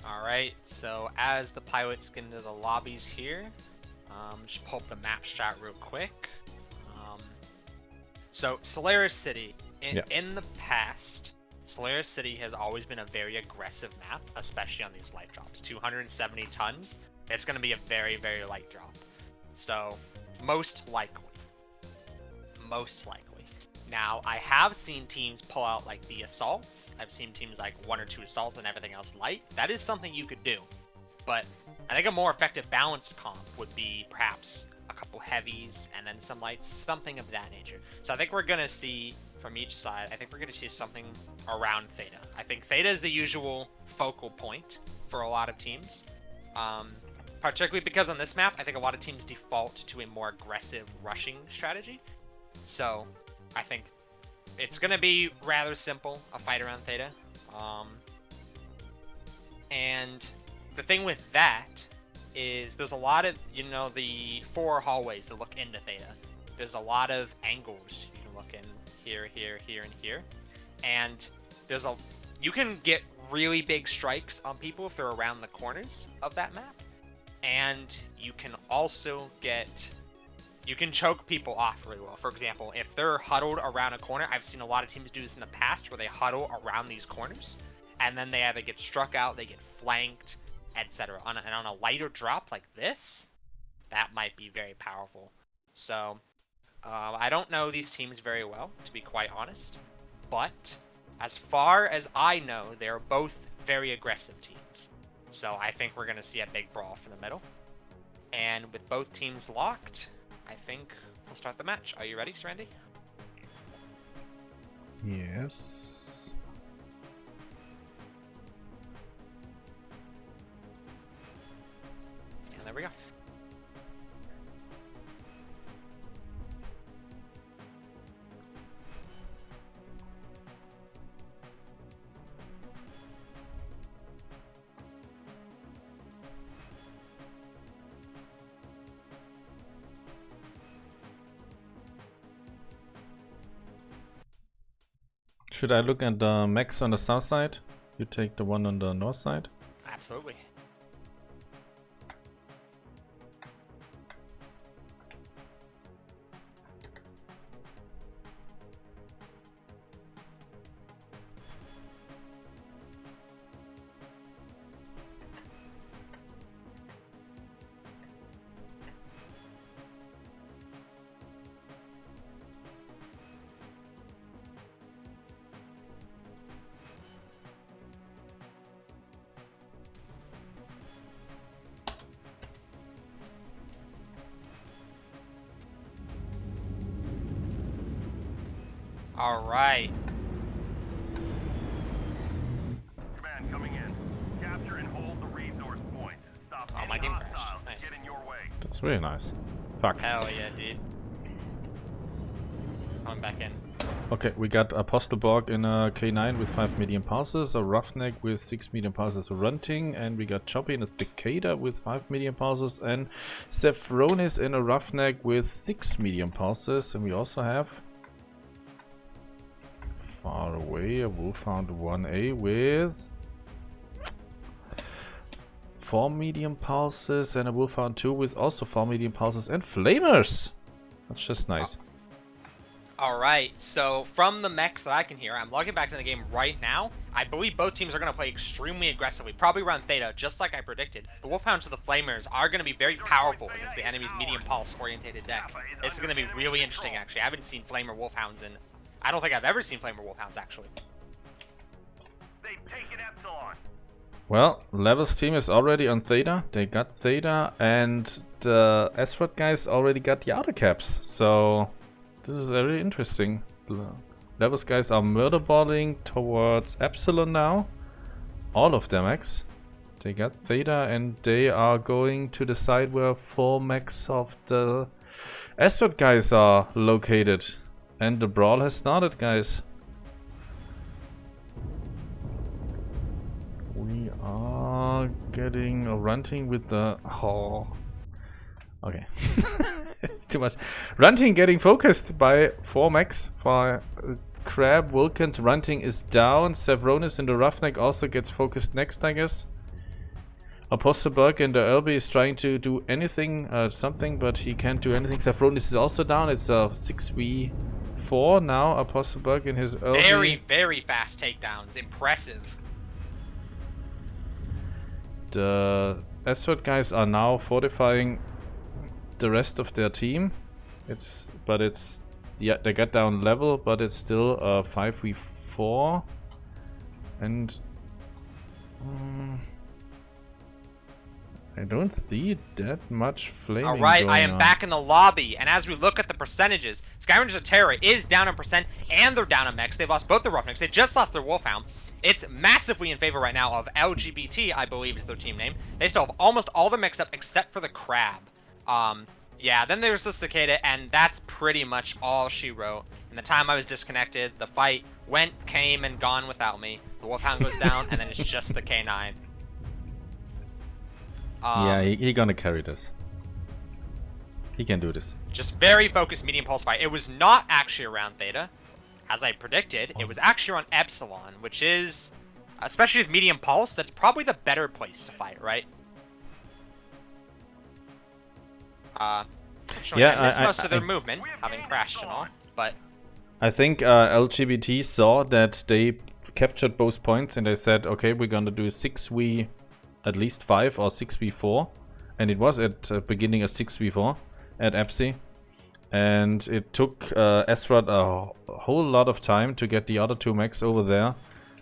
Alright, so as the pilots get into the lobbies here, just pull up the map strat real quick. So Solaris City, in the past, Solaris City has always been a very aggressive map, especially on these light drops. 270 tons, it's going to be a very, very light drop. So, most likely. Now, I have seen teams pull out like the assaults. I've seen teams like 1 or 2 assaults and everything else light. That is something you could do. But I think a more effective balanced comp would be perhaps a couple heavies and then some lights, something of that nature. So I think we're going to see from each side, I think we're going to see something around Theta. I think Theta is the usual focal point for a lot of teams. Particularly because on this map, I think a lot of teams default to a more aggressive rushing strategy. So I think it's going to be rather simple, a fight around Theta. And the thing with that is there's a lot of, the 4 hallways that look into Theta. There's a lot of angles you can look in here, here, here, and here. And you can get really big strikes on people if they're around the corners of that map. And you can also you can choke people off really well. For example, if they're huddled around a corner, I've seen a lot of teams do this in the past where they huddle around these corners, and then they either get struck out, they get flanked, etc. And on a lighter drop like this, that might be very powerful. So, I don't know these teams very well, to be quite honest, but as far as I know, they're both very aggressive teams. So I think we're going to see a big brawl from the middle. And with both teams locked, I think we'll start the match. Are you ready, Randy? Yes. we go. Should I look at the mechs on the south side? You take the one on the north side? Absolutely. All right. Command coming in. Capture and hold the resource point. Stop Oh, any my game crashed. hostiles Nice. getting your way. That's really nice. Fuck. Hell yeah, dude. Coming back in. Okay, we got Apostelborg in a K9 with 5 medium pulses, a Roughneck with 6 medium pulses runting, and we got Choppy in a Cicada with 5 medium pulses, and Cephronis in a Roughneck with 6 medium pulses, and we also have far away a Wolfhound 1A with 4 medium pulses, and a Wolfhound 2 with also 4 medium pulses, and Flamers! That's just nice. Alright, so from the mechs that I can hear, I'm logging back into the game right now. I believe both teams are going to play extremely aggressively, probably run Theta, just like I predicted. The Wolfhounds of the Flamers are going to be very powerful against the enemy's medium pulse orientated deck. This is going to be really interesting, actually. I haven't seen Flamer Wolfhounds in... I don't think I've ever seen Flamer Wolfhounds, actually. They've taken Epsilon. Well, Level's team is already on Theta. They got Theta, and the Esford guys already got the outer caps. So this is very interesting. Level's guys are murder balling towards Epsilon now. All of them, X. They got Theta, and they are going to the side where 4 mechs of the Esford guys are located. And the brawl has started, guys. We are getting a Runting with the... Oh. Okay. It's too much. Runting getting focused by 4 mechs. For Crab, Vulcan's Runting is down. Savronis in the Roughneck also gets focused next, I guess. Apostelberg in the Elbe is trying to do anything, something, but he can't do anything. Savronis is also down. It's a 6v4 now. Apostelberg in his Elbe. Very, very fast takedowns. Impressive. The Esford guys are now fortifying the rest of their team. Yeah, they got down level, but it's still a 5v4. And I don't see that much flaming. Alright, I am on. back in the lobby, and as we look at the percentages, Skyrangers of Terra is down in percent, and they're down in mechs. They've lost both their Roughnecks. They just lost their Wolfhound. It's massively in favor right now of LGBT, I believe is their team name. They still have almost all their mechs up except for the Crab. Yeah, then there's the Cicada, and that's pretty much all she wrote. In the time I was disconnected, the fight came, and gone without me. The Wolfhound goes down, and then it's just the K9. Yeah, he gonna carry this. He can do this. Just very focused medium pulse fight. It was not actually around Theta, as I predicted. It was actually around Epsilon, which is, especially with medium pulse, that's probably the better place to fight, right? Yeah, I missed most of their movement, having crashed and all, but... I think LGBT saw that they captured both points and they said, okay, we're gonna do 6v at least 5 or 6v4. And it was at beginning a 6v4 at Epsi. And it took Esford a whole lot of time to get the other 2 mechs over there.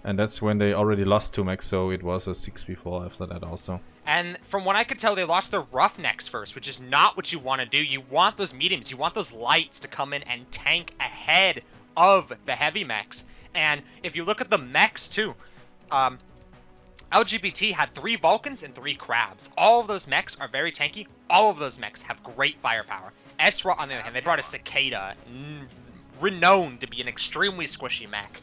And that's when they already lost 2 mechs, so it was a 6v4 after that also. And from what I could tell, they lost their Roughnecks first, which is not what you want to do. You want those mediums, you want those lights to come in and tank ahead of the heavy mechs. And if you look at the mechs too, LGBT had 3 Vulcans and 3 Crabs. All of those mechs are very tanky. All of those mechs have great firepower. Esra, on the other hand, they brought a Cicada, renowned to be an extremely squishy mech.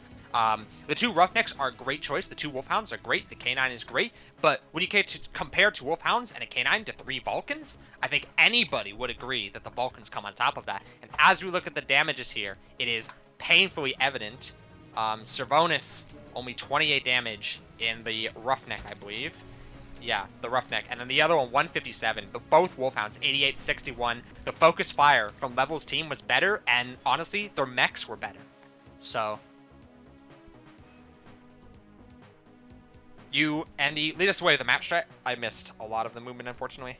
The 2 Roughnecks are a great choice. The 2 Wolfhounds are great. The K9 is great. But when you compare 2 Wolfhounds and a K9 to 3 Vulcans, I think anybody would agree that the Vulcans come on top of that. And as we look at the damages here, it is painfully evident. Servonis, only 28 damage in the Roughneck, I believe. Yeah, the Roughneck. And then the other one, 157. But both Wolfhounds, 88, 61. The focus fire from Level's team was better, and honestly, their mechs were better. So... You, Andy, lead us away with the map strat. I missed a lot of the movement, unfortunately.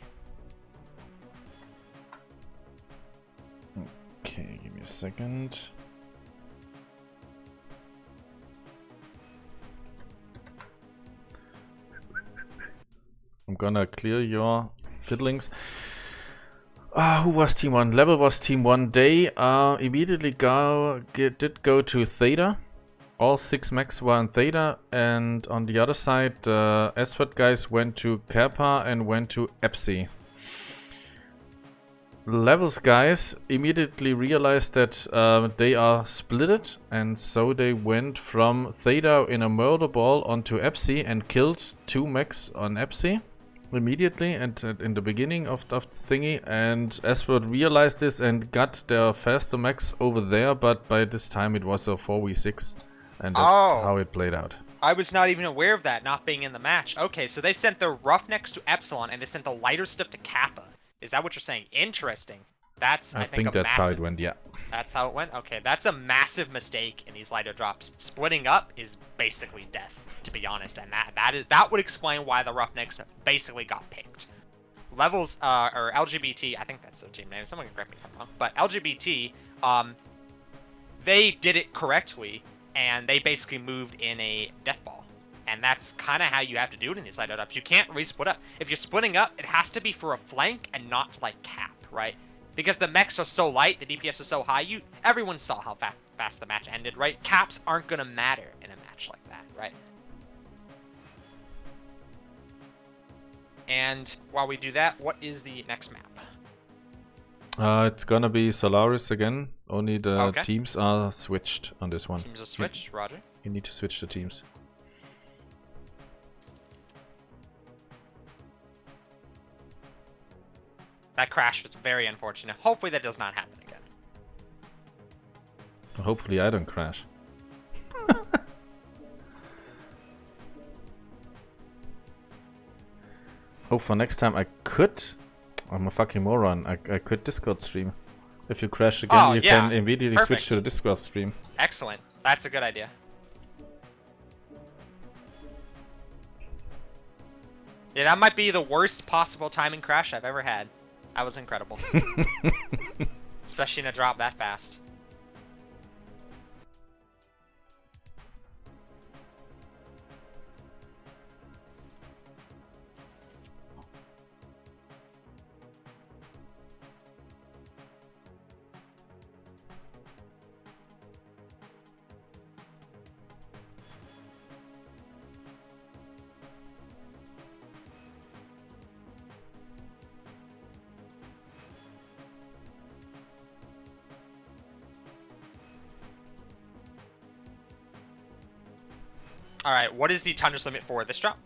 Okay, give me a second. I'm gonna clear your fiddlings. Who was team 1? Level was team 1. They immediately did go to Theta. All 6 mechs were in Theta, and on the other side, the SWAT guys went to Kappa and went to Epsi. Levels guys immediately realized that they are splitted, and so they went from Theta in a murder ball onto Epsi and killed 2 mechs on Epsi immediately and in the beginning of the thingy, and SWAT realized this and got their faster mechs over there, but by this time it was a 4v6. And that's how it played out. I was not even aware of that, not being in the match. Okay, so they sent their Roughnecks to Epsilon, and they sent the lighter stuff to Kappa. Is that what you're saying? Interesting. That's, I think that's how it went, yeah. That's how it went? Okay, that's a massive mistake in these lighter drops. Splitting up is basically death, to be honest, and that would explain why the Roughnecks basically got picked. Levels, or LGBT, I think that's their team name. Someone can correct me if I'm wrong. But LGBT, they did it correctly, and they basically moved in a death ball. And that's kind of how you have to do it in these light ups. You can't really split up. If you're splitting up, it has to be for a flank and not to, like, cap, right? Because the mechs are so light, the DPS is so high, everyone saw how fast the match ended, right? Caps aren't going to matter in a match like that, right? And while we do that, what is the next map? It's gonna be Solaris again, only the teams are switched on this one. Teams are switched, roger. You need to switch the teams. That crash was very unfortunate. Hopefully that does not happen again. Hopefully I don't crash. Hope for next time I could... I'm a fucking moron. I could Discord stream. If you crash again, you can immediately switch to the Discord stream. Excellent. That's a good idea. Yeah, that might be the worst possible timing crash I've ever had. That was incredible. Especially in a drop that fast. Alright, what is the tonnage limit for this drop?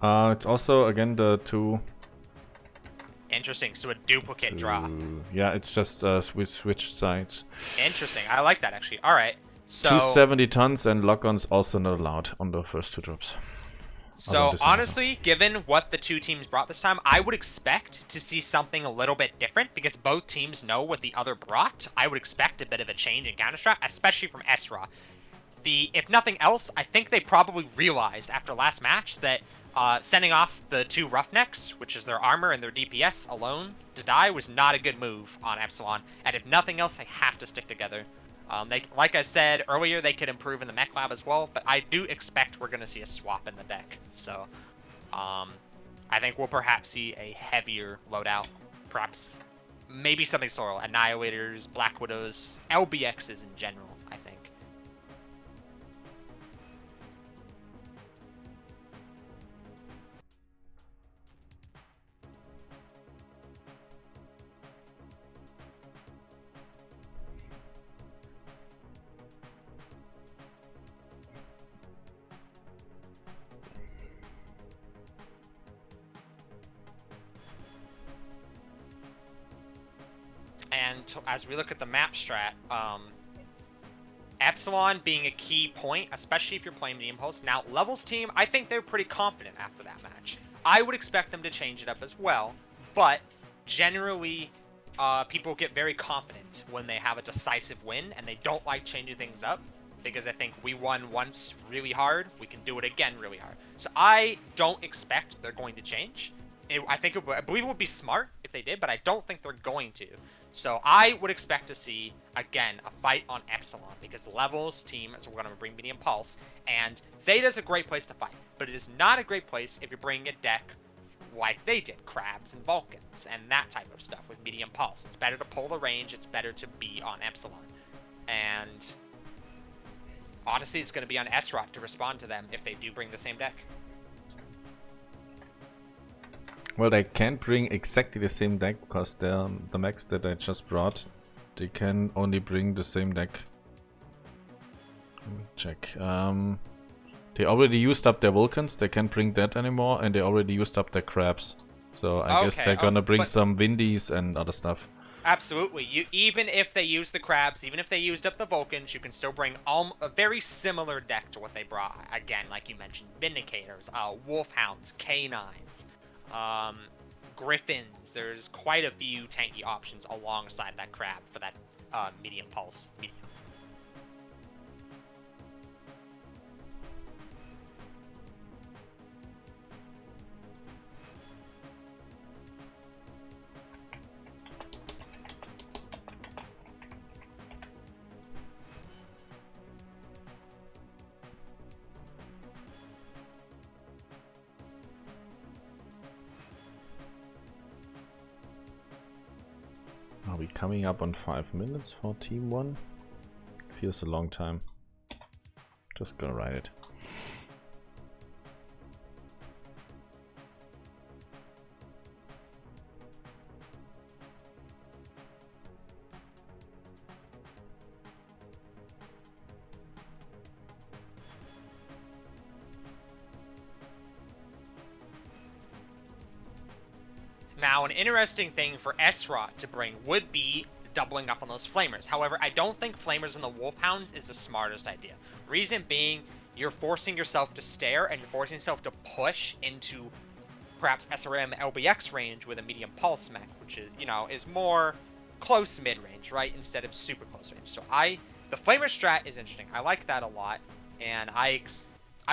It's also, again, the 2... Interesting, so a duplicate drop. Yeah, it's just switched sides. Interesting, I like that actually. Alright, so... 270 tons and lock-ons also not allowed on the first 2 drops. So, honestly, given what the 2 teams brought this time, I would expect to see something a little bit different because both teams know what the other brought. I would expect a bit of a change in counter-strat, especially from Esra. If nothing else, I think they probably realized after last match that sending off the 2 Roughnecks, which is their armor and their DPS alone, to die was not a good move on Epsilon. And if nothing else, they have to stick together. Like I said earlier, they could improve in the mech lab as well, but I do expect we're going to see a swap in the deck. So, I think we'll perhaps see a heavier loadout. Perhaps, maybe something sort of Annihilators, Black Widows, LBXs in general, I think. And as we look at the map strat, Epsilon being a key point, especially if you're playing the Impulse. Now, Levels team, I think they're pretty confident after that match. I would expect them to change it up as well, but generally, people get very confident when they have a decisive win, and they don't like changing things up, because I think we won once really hard, we can do it again really hard. So I don't expect they're going to change. I believe it would be smart if they did, but I don't think they're going to. So I would expect to see, again, a fight on Epsilon, because Levels team is going to bring Medium Pulse, and Theta's a great place to fight, but it is not a great place if you're bringing a deck like they did, Crabs and Vulcans, and that type of stuff with Medium Pulse. It's better to pull the range, it's better to be on Epsilon. And honestly, it's going to be on SROT to respond to them if they do bring the same deck. Well, they can't bring exactly the same deck because the mechs that I just brought, they can only bring the same deck. Let me check. They already used up their Vulcans, they can't bring that anymore, and they already used up their Crabs. So I guess they're gonna bring some Windies and other stuff. Absolutely. Even if they use the Crabs, even if they used up the Vulcans, you can still bring a very similar deck to what they brought. Again, like you mentioned, Vindicators, Wolfhounds, Canines, Griffins. There's quite a few tanky options alongside that Crab for that medium pulse. Are we coming up on 5 minutes for Team 1? Feels a long time. Just gonna ride it. Now, an interesting thing for SROT to bring would be doubling up on those Flamers. However, I don't think Flamers and the Wolfhounds is the smartest idea. Reason being, you're forcing yourself to stare and you're forcing yourself to push into perhaps SRM LBX range with a medium pulse mech, which is, you know, is more close mid-range, right, instead of super close range. So the Flamer strat is interesting. I like that a lot, and I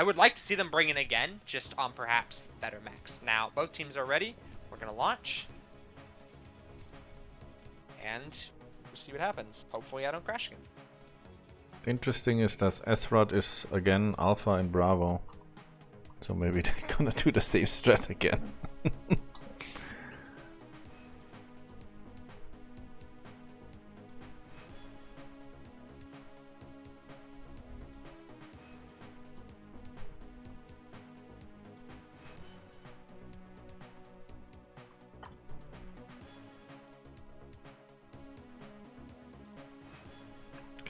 would like to see them bring it again, just on perhaps better mechs. Now, both teams are ready. We're gonna launch, and we'll see what happens. Hopefully I don't crash again. Interesting is that SROT is again Alpha and Bravo. So maybe they're gonna do the same strat again.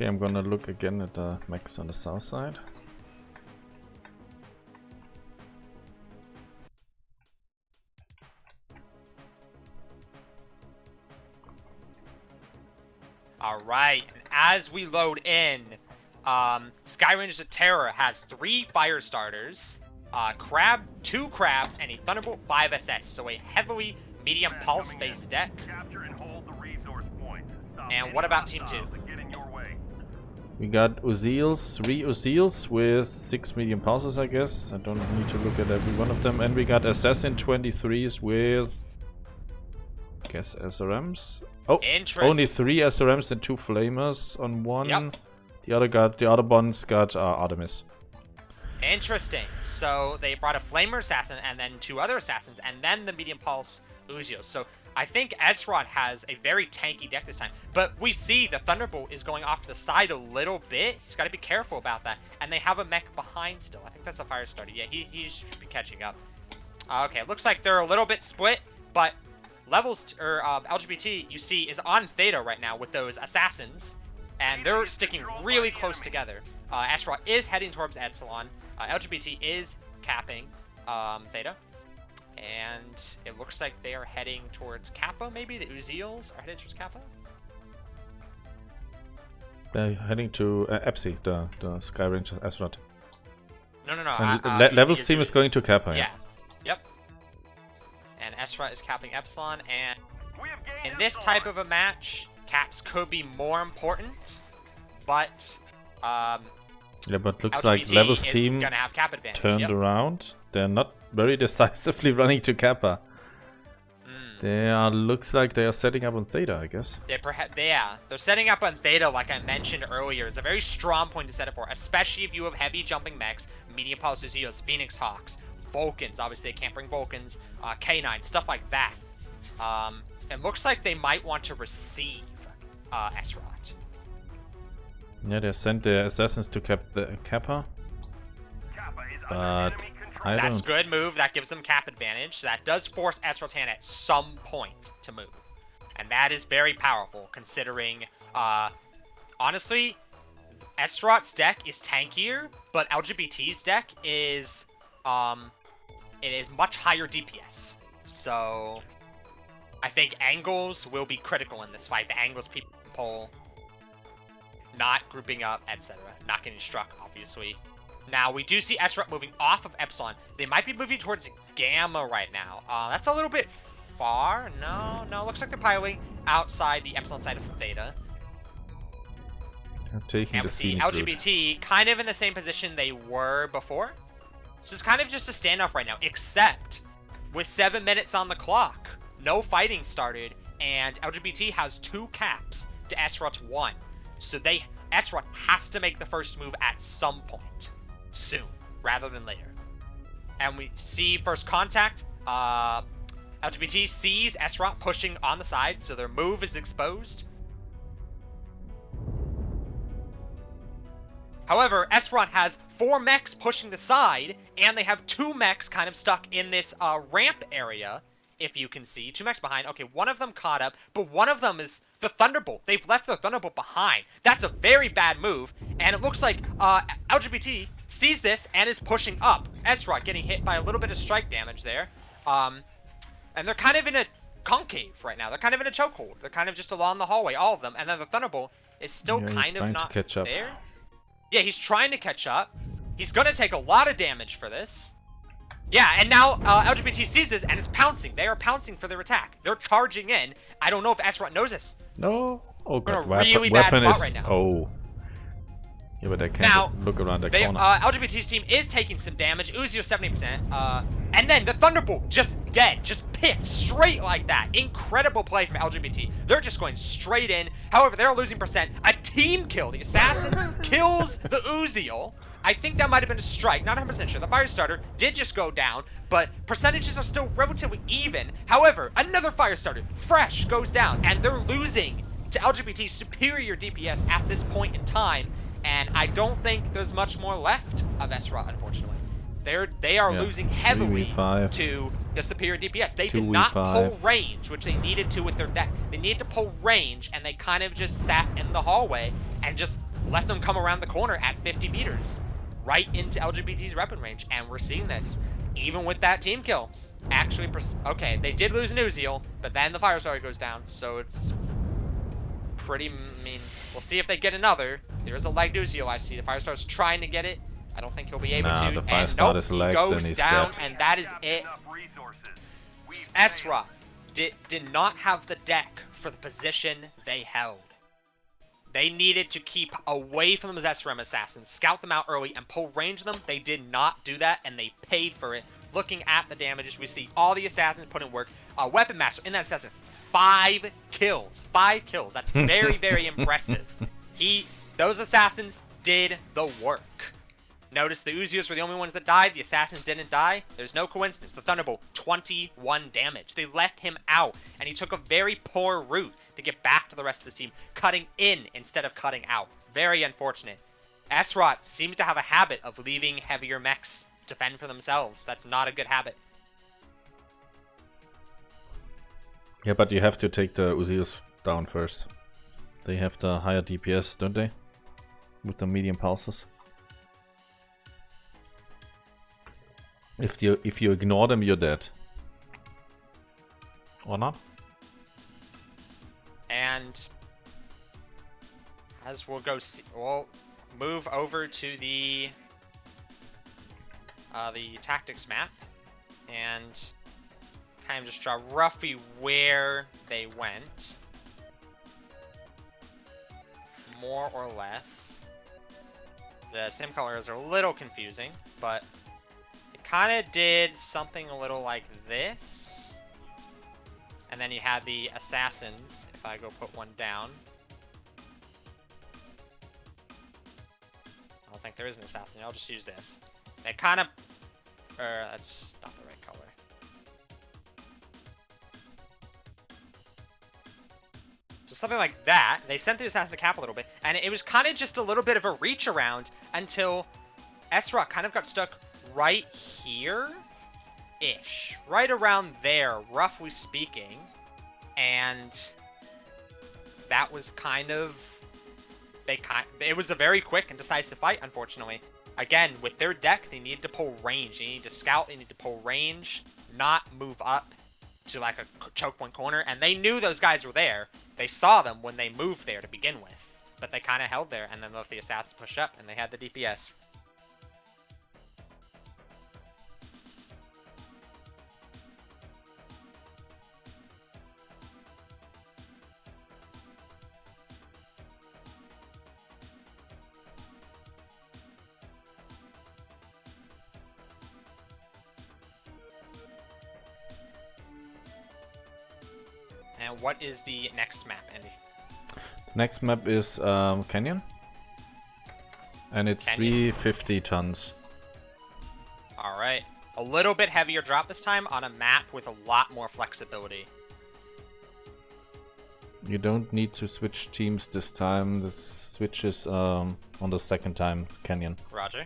Okay, I'm gonna look again at the mechs on the south side. Alright, and as we load in, Skyranger Terror has 3 fire starters, 2 crabs, and a Thunderbolt 5 SS, so a heavily medium pulse-based deck. And what about Team 2? We got Uzils, 3 Uzils with 6 medium pulses, I guess. I don't need to look at every one of them. And we got Assassin 23s with, I guess, SRMs. Oh, only 3 SRMs and 2 Flamers on one. Yep. The other ones got Artemis. Interesting. So they brought a Flamer Assassin and then 2 other Assassins and then the medium pulse Uzios. So I think SROT has a very tanky deck this time, but we see the Thunderbolt is going off to the side a little bit. He's got to be careful about that, and they have a mech behind still. I think that's a fire starter. Yeah, he should be catching up. Okay, looks like they're a little bit split, but LGBT, you see, is on Theta right now with those Assassins, and they're sticking really close together. SROT is heading towards Epsilon. LGBT is capping Theta. And it looks like they are heading towards Kappa, maybe? The Uzils are headed towards Kappa? They're heading to EPSI, the Sky Ranger Astronaut. No. And Level's team is going to Kappa. Yeah. Yep. And Esra is capping Epsilon, and in this type of a match, caps could be more important, but yeah, but looks LGBT like Level's team gonna have cap advantage. turned around. They're not very decisively running to Kappa. Looks like they are setting up on Theta, I guess. They're setting up on Theta, like I mentioned earlier. It's a very strong point to set it for, especially if you have heavy jumping mechs, medium pulse Zeos, Phoenix Hawks, Vulcans. Obviously, they can't bring Vulcans, K9, stuff like that. It looks like they might want to receive Esrot. Yeah, they sent their assassins to Kappa. But That's good move. That gives them cap advantage. That does force Esrot's hand at some point to move. And that is very powerful, considering, honestly, Esrot's deck is tankier, but LGBT's deck is, it is much higher DPS. So, I think angles will be critical in this fight. The angles people pull, not grouping up, etc. Not getting struck, obviously. Now, we do see Esrot moving off of Epsilon. They might be moving towards Gamma right now. That's a little bit far. No, looks like they're piling outside the Epsilon side of Theta. Taking the scenic LGBT route. Kind of in the same position they were before. So it's kind of just a standoff right now, except with 7 minutes on the clock. No fighting started, and LGBT has 2 caps to Esrot's 1. So Esrot has to make the first move at some point. Soon, rather than later. And we see first contact. LGBT sees Esrot pushing on the side, so their move is exposed. However, Esrot has 4 mechs pushing the side, and they have 2 mechs kind of stuck in this ramp area. If you can see, 2 mechs behind. Okay, one of them caught up, but one of them is the Thunderbolt. They've left the Thunderbolt behind. That's a very bad move, and it looks like LGBT sees this and is pushing up. Esrot getting hit by a little bit of strike damage there. And they're kind of in a concave right now. They're kind of in a chokehold. They're kind of just along the hallway, all of them. And then the Thunderbolt is still kind of not there. Yeah, he's trying to catch up. He's going to take a lot of damage for this. Yeah, and now LGBT sees this and is pouncing. They are pouncing for their attack. They're charging in. I don't know if Esrot knows this. No. Oh god, we're in a really bad spot right now. Oh. Yeah, but they can't look around the corner. LGBT's team is taking some damage. Uzio 70%. And then the Thunderbolt just dead. Just picked straight like that. Incredible play from LGBT. They're just going straight in. However, they're losing percent. A team kill. The assassin kills the Uzio. I think that might have been a strike, not 100% sure. The Firestarter did just go down, but percentages are still relatively even. However, another Firestarter, fresh, goes down, and they're losing to LGBT's superior DPS at this point in time, and I don't think there's much more left of Esrot, unfortunately. They are losing heavily to the superior DPS. They did not pull range, which they needed to with their deck. They needed to pull range, and they kind of just sat in the hallway and just let them come around the corner at 50 meters. Right into LGBT's weapon range, and we're seeing this even with that team kill. Actually, okay, they did lose an Uziel, but then the Firestarter goes down, so it's pretty mean. We'll see if they get another. There is a lagged Uziel. I see the Firestarter's trying to get it. I don't think he'll be able to. The and nope, is lagged, he goes then he's down, dead. and that is it. Esra did not have the deck for the position they held. They needed to keep away from the SRM assassins, scout them out early, and pull range them. They did not do that, and they paid for it. Looking at the damages, we see all the assassins put in work. Weapon Master in that assassin, 5 kills. 5 kills. That's very, very impressive. Those assassins did the work. Notice the Uzios were the only ones that died. The assassins didn't die. There's no coincidence. The Thunderbolt, 21 damage. They left him out, and he took a very poor route to get back to the rest of his team, cutting in instead of cutting out. Very unfortunate. Esrot seems to have a habit of leaving heavier mechs to fend for themselves. That's not a good habit. Yeah, but you have to take the Uzios down first. They have the higher DPS, don't they? With the medium pulses. If you ignore them, you're dead. Or not? And as we'll we'll move over to the tactics map and kind of just draw roughly where they went, more or less. The sim colors are a little confusing, but it kind of did something a little like this. And then you have the assassins, if I go put one down. I don't think there is an assassin, I'll just use this. They kind of... that's not the right color. So something like that. They sent the assassin to cap a little bit, and it was kind of just a little bit of a reach around until Esra kind of got stuck right here-ish. Right around there, roughly speaking. And that was kind of... it was a very quick and decisive fight, unfortunately. Again, with their deck, they needed to pull range. They need to scout, they need to pull range, not move up to like a choke point corner. And they knew those guys were there. They saw them when they moved there to begin with. But they kind of held there, and then let the assassins push up, and they had the DPS. And what is the next map, Andy? The next map is Canyon. And it's Canyon. 350 tons. Alright. A little bit heavier drop this time on a map with a lot more flexibility. You don't need to switch teams this time. This switches on the second time, Canyon. Roger.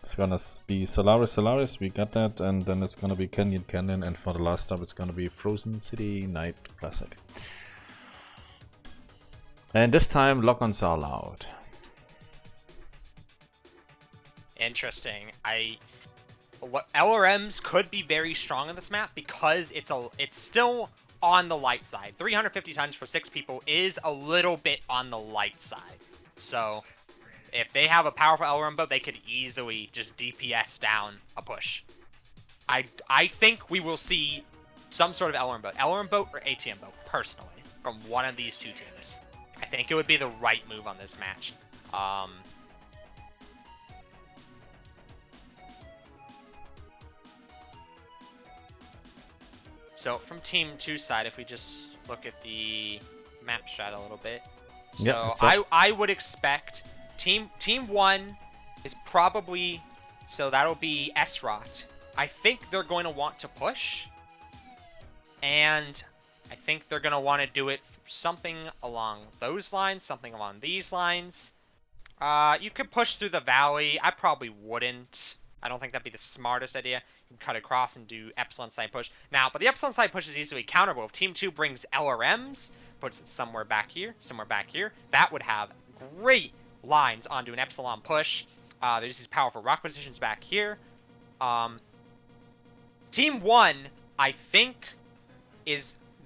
It's gonna be Solaris, we got that, and then it's gonna be Canyon, and for the last stop it's gonna be Frozen City Night Classic. And this time lock-ons are allowed. Interesting. LRMs could be very strong on this map because it's still on the light side. 350 tons for 6 people is a little bit on the light side. So if they have a powerful LRM boat, they could easily just DPS down a push. I think we will see some sort of LRM boat or ATM boat, personally, from one of these two teams. I think it would be the right move on this match. So from Team 2 side, if we just look at the map strat a little bit. So I would expect Team 1 is probably, so that'll be SROT. I think they're going to want to push. And I think they're going to want to do it something along those lines, something along these lines. You could push through the valley. I probably wouldn't. I don't think that'd be the smartest idea. You can cut across and do Epsilon side push. Now, but the Epsilon side push is easily counterable. If Team 2 brings LRMs, puts it somewhere back here, that would have great lines onto an Epsilon push. There's these powerful rock positions back here. Team 1, I think,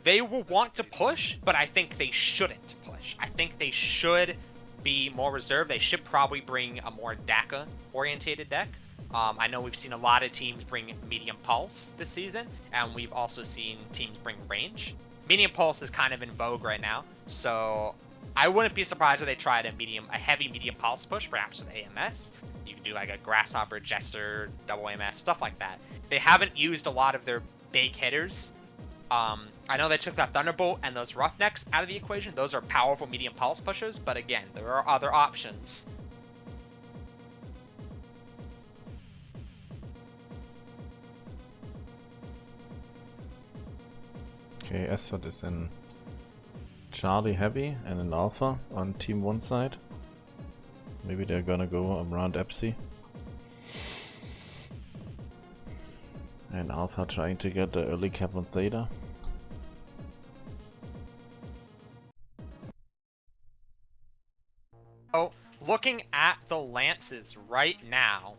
they will want to push, but I think they shouldn't push. I think they should be more reserved. They should probably bring a more DACA-orientated deck. I know we've seen a lot of teams bring medium pulse this season, and we've also seen teams bring range. Medium pulse is kind of in vogue right now, so I wouldn't be surprised if they tried a heavy medium pulse push, perhaps with AMS. You could do like a Grasshopper, Jester, double AMS, stuff like that. They haven't used a lot of their big hitters. I know they took that Thunderbolt and those Roughnecks out of the equation. Those are powerful medium pulse pushers, but again, there are other options. Okay, Esford is in Charlie Heavy and in Alpha on Team 1 side. Maybe they're gonna go around Epsi. And Alpha trying to get the early cap on Theta. So, looking at the Lances right now,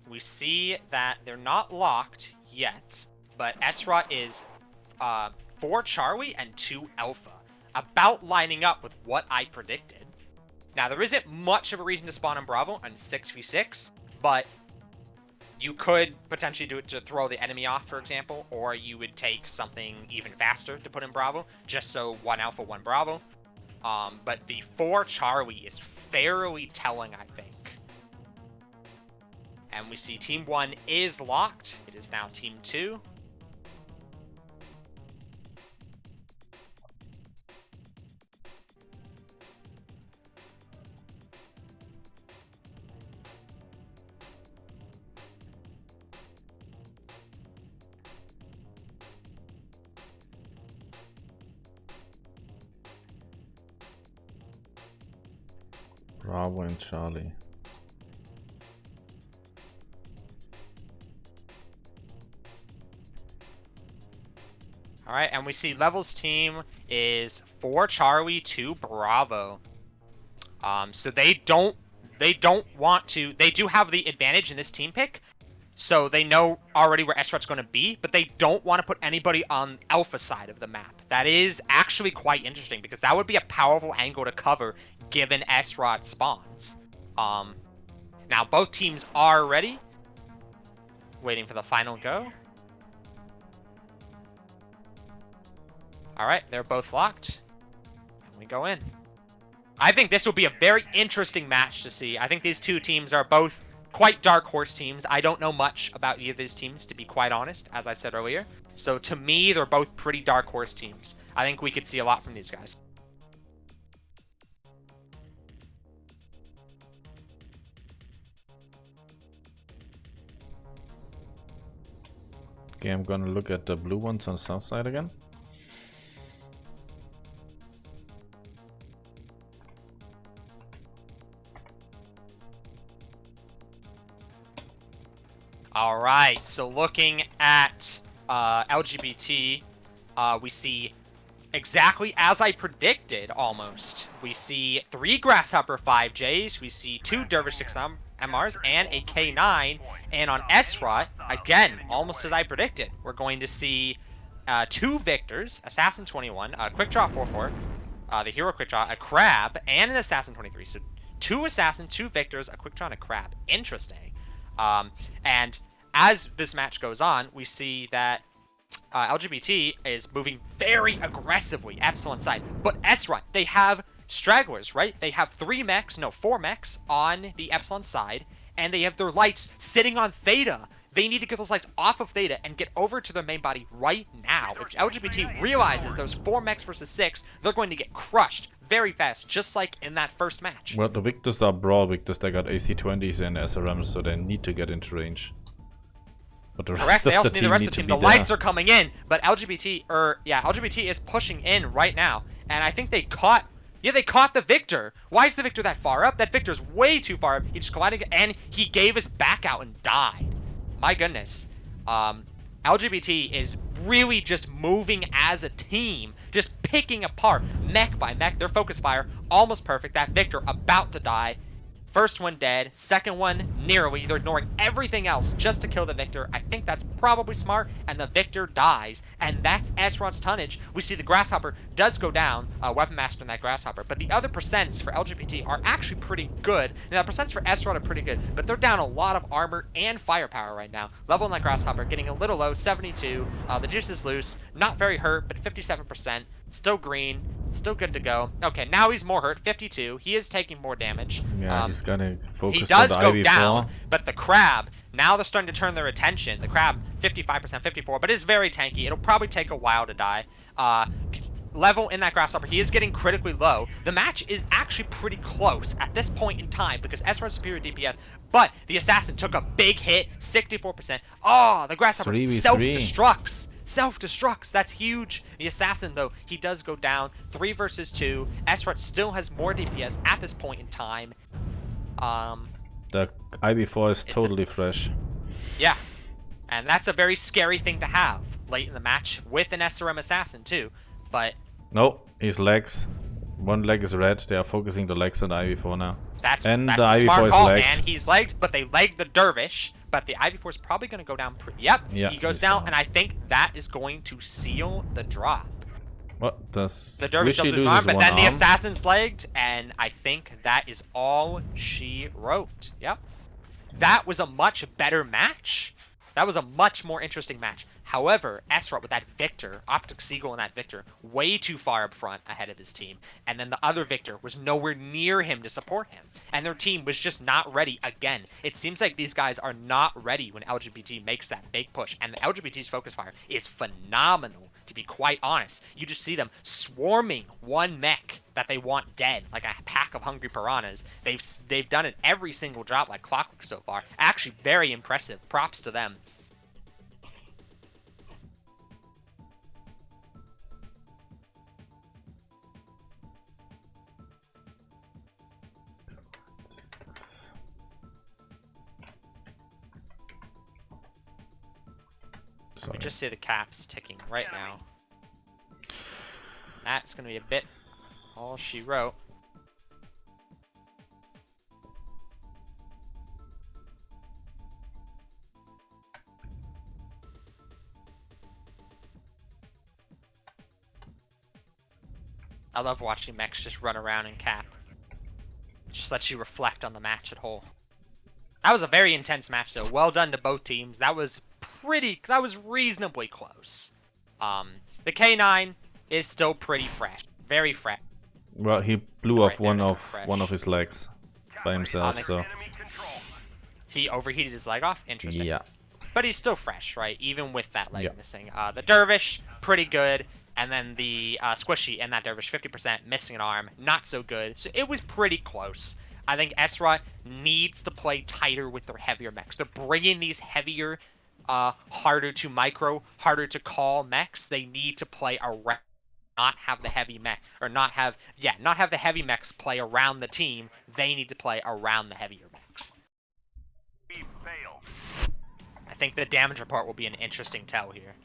we see that they're not locked yet, but Esra is 4 Charlie and 2 Alpha. About lining up with what I predicted. Now, there isn't much of a reason to spawn on Bravo on 6v6, but you could potentially do it to throw the enemy off, for example, or you would take something even faster to put in Bravo, just so 1 Alpha, 1 Bravo. But the 4 Charlie is fairly telling, I think. And we see Team 1 is locked. It is now Team 2. Bravo and Charlie. All right, and we see Level's team is 4 Charlie, 2 Bravo. So they don't want to. They do have the advantage in this team pick, so they know already where SROT's going to be, but they don't want to put anybody on Alpha side of the map. That is actually quite interesting because that would be a powerful angle to cover given SROT spawns. Now both teams are ready, waiting for the final go. All right, they're both locked. And we go in. I think this will be a very interesting match to see. I think these two teams are both quite dark horse teams. I don't know much about either of these teams, to be quite honest, as I said earlier. So to me, they're both pretty dark horse teams. I think we could see a lot from these guys. Okay, I'm gonna look at the blue ones on the south side again. All right, so looking at LGBT, we see exactly as I predicted, almost. We see 3 Grasshopper 5Js, we see 2 Dervish 6 MRs, and a K9. And on SROT, again, almost as I predicted, we're going to see 2 Victors, Assassin 21, Quick Draw 4-4, the Hero Quick Draw, a Crab, and an Assassin 23. So 2 Assassin, 2 Victors, a Quick Draw, and a Crab. Interesting. And as this match goes on, we see that LGBT is moving very aggressively Epsilon side. But SROT, they have stragglers, right? They have 4 mechs on the Epsilon side, and they have their lights sitting on Theta. They need to get those lights off of Theta and get over to their main body right now. If LGBT realizes those 4 mechs versus 6, they're going to get crushed very fast, just like in that first match. Well, the Victors are Brawl Victors. They got AC-20s and SRMs, so they need to get into range. But the rest They of also the need team the rest need of the to team. be The there. lights are coming in, but LGBT is pushing in right now, and I think they caught. Yeah, they caught the Victor. Why is the Victor that far up? That Victor's way too far up. He just collided, and he gave his back out and died. My goodness. LGBT is really just moving as a team, just picking apart mech by mech. Their focus fire almost perfect. That Victor about to die. First one dead, second one nearly. They're ignoring everything else just to kill the Victor. I think that's probably smart, and the Victor dies, and that's SROT's tonnage. We see the Grasshopper does go down, Weapon Master in that Grasshopper, but the other percents for LGBT are actually pretty good. Now, the percents for SROT are pretty good, but they're down a lot of armor and firepower right now. Level in that Grasshopper getting a little low, 72. The juice is loose, not very hurt, but 57%. Still green, still good to go. Okay, now he's more hurt, 52. He is taking more damage. Yeah, he's gonna focus He does on the go IV4. down, but the Crab, now they're starting to turn their attention. The Crab, 55%, 54, but is very tanky. It'll probably take a while to die. Level in that Grasshopper, he is getting critically low. The match is actually pretty close at this point in time because SROT's superior DPS, but the Assassin took a big hit, 64%. Oh, the Grasshopper 3v3. Self-destructs. That's huge. The Assassin, though, he does go down. 3 versus 2. SROT still has more DPS at this point in time. The IV4 is totally fresh. Yeah. And that's a very scary thing to have late in the match with an SRM Assassin, too. But... No, his legs. One leg is red. They are focusing the legs on the IV4 now. That's the a IV4 smart is call, legged. man. He's legged, but they legged the Dervish. But the IV4 is probably going to go down pretty... Yep, Yeah, he goes down, and I think that is going to seal the drop. What does The dervish Wishy does lose an loses arm, but one then the arm? assassin's legged, and I think that is all she wrote. Yep. That was a much better match. That was a much more interesting match. However, Esrot with that Victor, Optic Seagull and that Victor, way too far up front ahead of his team. And then the other Victor was nowhere near him to support him. And their team was just not ready again. It seems like these guys are not ready when LGBT makes that big push. And the LGBT's focus fire is phenomenal, to be quite honest. You just see them swarming one mech that they want dead, like a pack of hungry piranhas. They've done it every single drop like clockwork so far. Actually, very impressive. Props to them. We just see the caps ticking right now. That's going to be a bit all she wrote. I love watching mechs just run around and cap. Just lets you reflect on the match at whole. That was a very intense match, though. Well done to both teams. That was reasonably close. The K9 is still pretty fresh, very fresh. Well, he blew off Right there, one of his legs by himself, so he overheated his leg off. Interesting. yeah. But he's still fresh, right? Even with that leg missing. The Dervish, pretty good. And then the Squishy and that Dervish, 50% missing an arm, not so good. So it was pretty close. I think Esrot needs to play tighter with their heavier mechs. They're bringing these heavier, harder to micro, harder to call mechs. They need to play around, not have the heavy mech, or not have the heavy mechs play around the team. They need to play around the heavier mechs. I think the damage report will be an interesting tell here.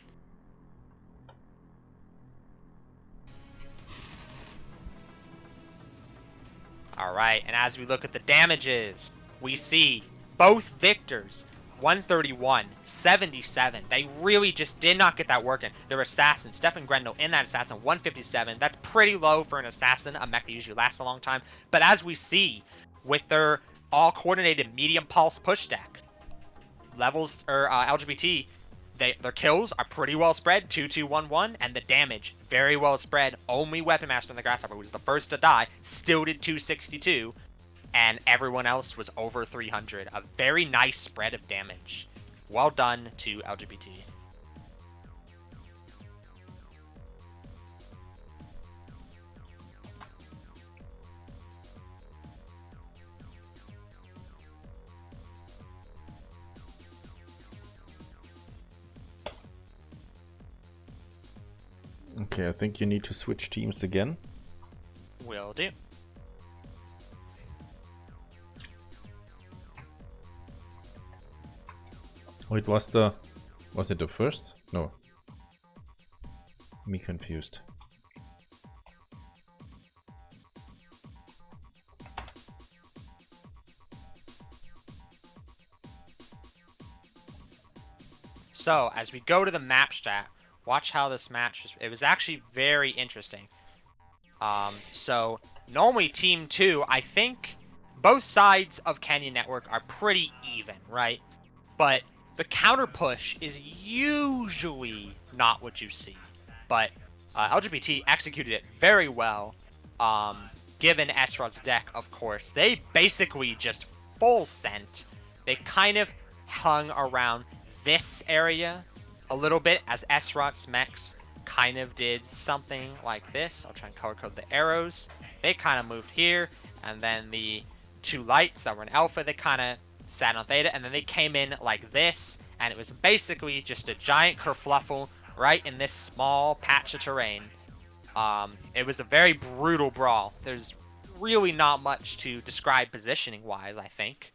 Alright, and as we look at the damages, we see both Victors, 131, 77. They really just did not get that working. Their assassin, Stefan Grendel, in that assassin, 157. That's pretty low for an assassin, a mech that usually lasts a long time. But as we see, with their all-coordinated medium pulse push deck, levels, or LGBT, their kills are pretty well spread, 2-2-1-1, and the damage very well spread. Only Weapon Master in the Grasshopper, who was the first to die, still did 262, and everyone else was over 300. A very nice spread of damage. Well done to LGBT. Okay, I think you need to switch teams again. Will do. Wait, was it the first? No. Me confused. So, as we go to the map strat, watch how this match was. It was actually very interesting. So, normally Team 2, I think both sides of Canyon Network are pretty even, right? But the counter push is usually not what you see. But LGBT executed it very well, given Esrod's deck, of course. They basically just full sent. They kind of hung around this area a little bit as Esrod's mechs kind of did something like this. I'll try and color code the arrows. They kind of moved here, and then the two lights that were in alpha, they kind of sat on theta, and then they came in like this, and it was basically just a giant kerfluffle right in this small patch of terrain. It was a very brutal brawl. There's really not much to describe positioning-wise, I think.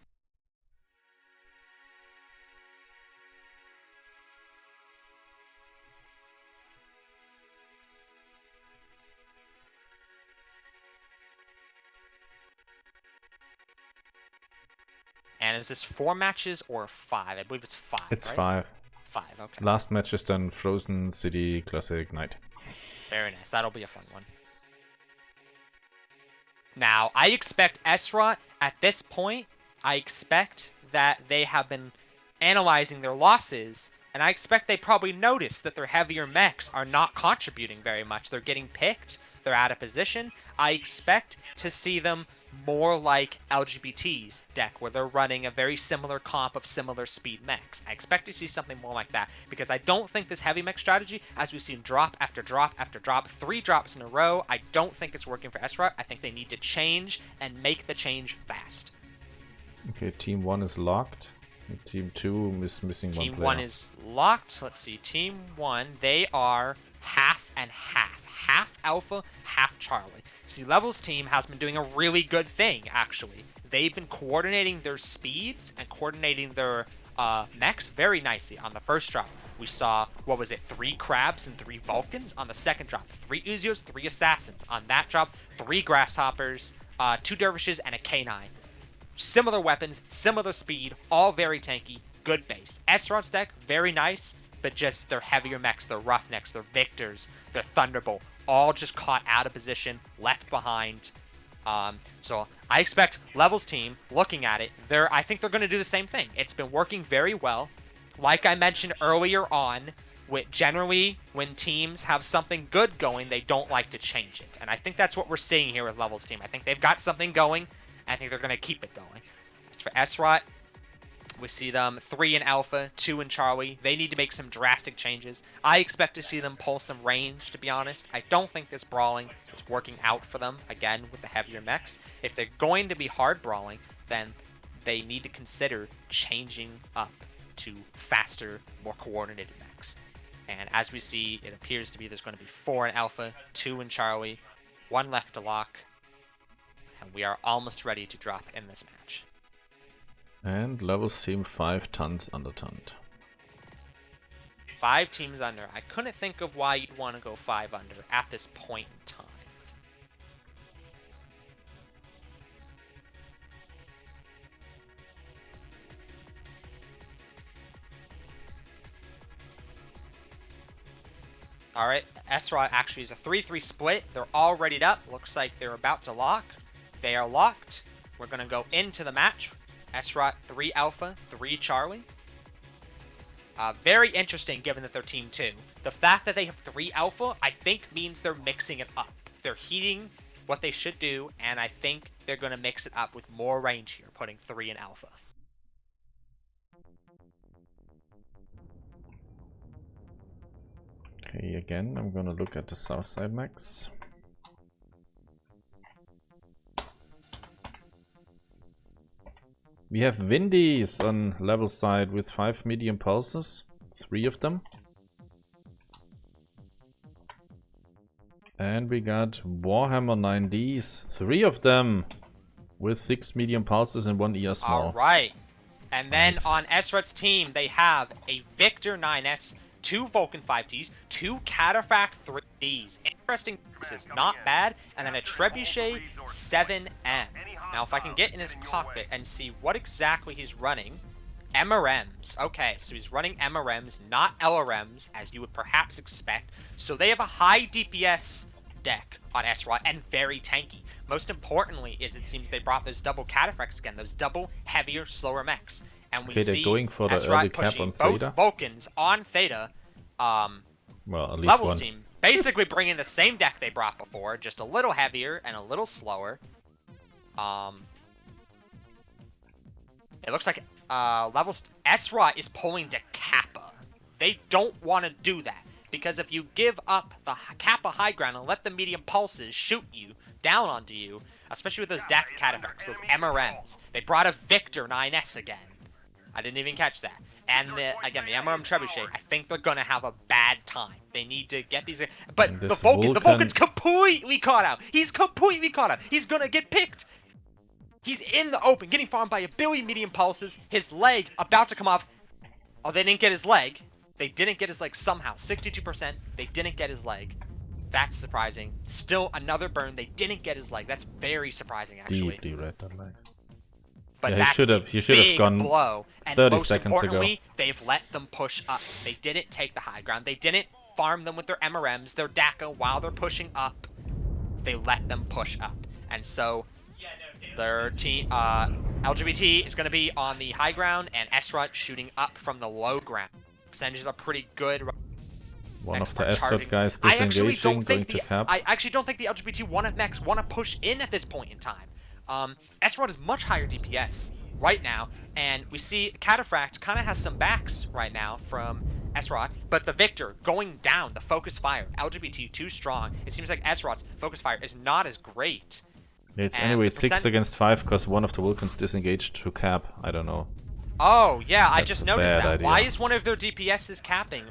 And is this 4 matches or 5? I believe it's 5, It's right? 5. 5, okay. Last match is then Frozen City Classic Night. Very nice. That'll be a fun one. Now, I expect SROT at this point, I expect that they have been analyzing their losses, and I expect they probably noticed that their heavier mechs are not contributing very much. They're getting picked, they're out of position. I expect to see them more like LGBT's deck, where they're running a very similar comp of similar speed mechs. I expect to see something more like that, because I don't think this heavy mech strategy, as we've seen drop after drop after drop, 3 drops in a row, I don't think it's working for SROT. I think they need to change and make the change fast. Okay, Team 1 is locked. Team 2 is missing one player. Team 1 is locked. Let's see. Team 1, they are half and half. Half Alpha, half Charlie. See, Level's team has been doing a really good thing, actually. They've been coordinating their speeds and coordinating their mechs very nicely. On the first drop, we saw, 3 Crabs and 3 Vulcans. On the second drop, 3 Uzios, 3 Assassins. On that drop, 3 Grasshoppers, 2 Dervishes, and a K9. Similar weapons, similar speed, all very tanky, good base. SROT's deck, very nice, but just their heavier mechs, their Roughnecks, their Victors, their Thunderbolt, all just caught out of position, left behind. So I expect Level's team, looking at it, I think they're going to do the same thing. It's been working very well. Like I mentioned earlier on, generally when teams have something good going, they don't like to change it. And I think that's what we're seeing here with Level's team. I think they've got something going, and I think they're going to keep it going. As for SROT, we see them 3 in Alpha, 2 in Charlie. They need to make some drastic changes. I expect to see them pull some range, to be honest. I don't think this brawling is working out for them, again, with the heavier mechs. If they're going to be hard brawling, then they need to consider changing up to faster, more coordinated mechs. And as we see, it appears to be there's going to be 4 in Alpha, 2 in Charlie, 1 left to lock. And we are almost ready to drop in this match. And Level's team 5 tons under tonned. 5 teams under. I couldn't think of why you'd want to go 5 under at this point in time. Alright, SROT actually is a 3-3 split. They're all readied up. Looks like they're about to lock. They are locked. We're going to go into the match. SROT 3 Alpha, 3 Charlie. Very interesting given that they're Team 2. The fact that they have 3 Alpha, I think, means they're mixing it up. They're heating what they should do, and I think they're going to mix it up with more range here, putting 3 in Alpha. Okay, again, I'm going to look at the south side mechs. We have Windies on Level side with 5 medium pulses, 3 of them. And we got Warhammer 9Ds, 3 of them, with 6 medium pulses and 1 ER small. Alright, and then Nice. on SROT's team, they have a Victor 9S, 2 Vulcan 5Ds, 2 Cataphract 3Ds. Interesting, this is not bad, and then a Trebuchet 7M. Now, if I can get in his cockpit and see what exactly he's running, MRMs. Okay, so he's running MRMs, not LRMs, as you would perhaps expect. So they have a high DPS deck on SROT and very tanky. Most importantly is it seems they brought those double Cataphracts again, those double heavier, slower mechs. And we Okay, they're see going for the SROT early cap pushing on both Theta. Vulcans on Theta. Well, at least Level's one. team basically bringing the same deck they brought before, just a little heavier and a little slower. It looks like Level's SROT is pulling to Kappa. They don't want to do that, because if you give up the Kappa high ground and let the medium pulses shoot you down onto you, especially with those DAC Cataphracts, those MRMs, they brought a Victor 9S again. I didn't even catch that. And again, the MRM Trebuchet, I think they're going to have a bad time. They need to get these... But the Vulcan's completely caught out. He's completely caught out. He's going to get picked. He's in the open, getting farmed by a billion medium pulses. His leg about to come off. Oh, they didn't get his leg. They didn't get his leg somehow. 62%. They didn't get his leg. That's surprising. Still another burn. They didn't get his leg. That's very surprising, actually. Deeply read that leg. But Yeah, that's he should have gone blow. And 30 most seconds importantly, ago. they've let them push up. They didn't take the high ground. They didn't farm them with their MRMs, their DACA while they're pushing up. They let them push up. And so their team, LGBT is going to be on the high ground, and SROT shooting up from the low ground. Percentages are pretty good. One of the SROT guys disengaging, going to cap. I actually don't think the LGBT mechs want to push in at this point in time. SROT is much higher DPS right now, and we see Cataphract kind of has some backs right now from SROT, but the Victor going down, the focus fire, LGBT too strong. It seems like SROT's focus fire is not as great. It's anyway 6 against 5 because one of the Vulcans disengaged to cap. I don't know. Oh, yeah, That's I just noticed that. idea. Why is one of their DPSs capping?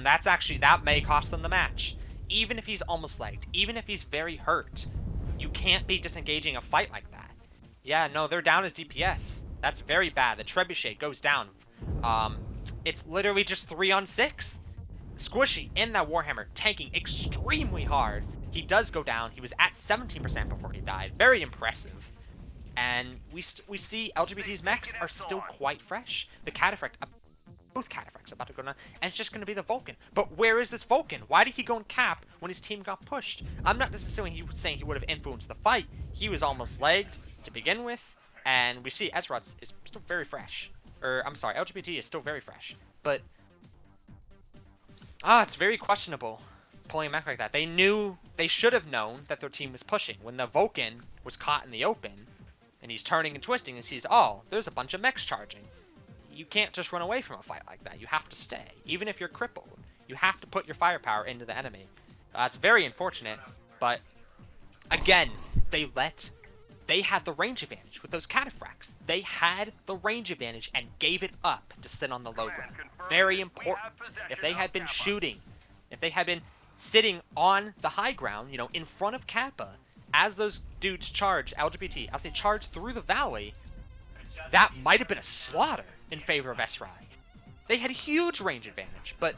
That may cost them the match. Even if he's almost legged, even if he's very hurt, you can't be disengaging a fight like that. Yeah, no, they're down as DPS. That's very bad. The Trebuchet goes down. It's literally just 3 on 6. Squishy in that Warhammer, tanking extremely hard. He does go down. He was at 17% before he died. Very impressive. And we see LGBT's mechs are still quite fresh. The Cataphract, both Cataphracts about to go down, and it's just going to be the Vulcan. But where is this Vulcan? Why did he go and cap when his team got pushed? I'm not necessarily saying he would have influenced the fight. He was almost legged to begin with, and we see Ezra's is still very fresh. Or, I'm sorry, LGBT is still very fresh. But, it's very questionable pulling a mech like that. They should have known that their team was pushing. When the Vulcan was caught in the open, and he's turning and twisting and sees, oh, there's a bunch of mechs charging. You can't just run away from a fight like that. You have to stay. Even if you're crippled, you have to put your firepower into the enemy. It's very unfortunate, but again, they had the range advantage with those Cataphracts. They had the range advantage and gave it up to sit on the low ground. Very important. If they had been shooting, if they had been sitting on the high ground, in front of Kappa, as those dudes charge LGBT, as they charge through the valley, that might have been a slaughter in favor of SRI. They had a huge range advantage, but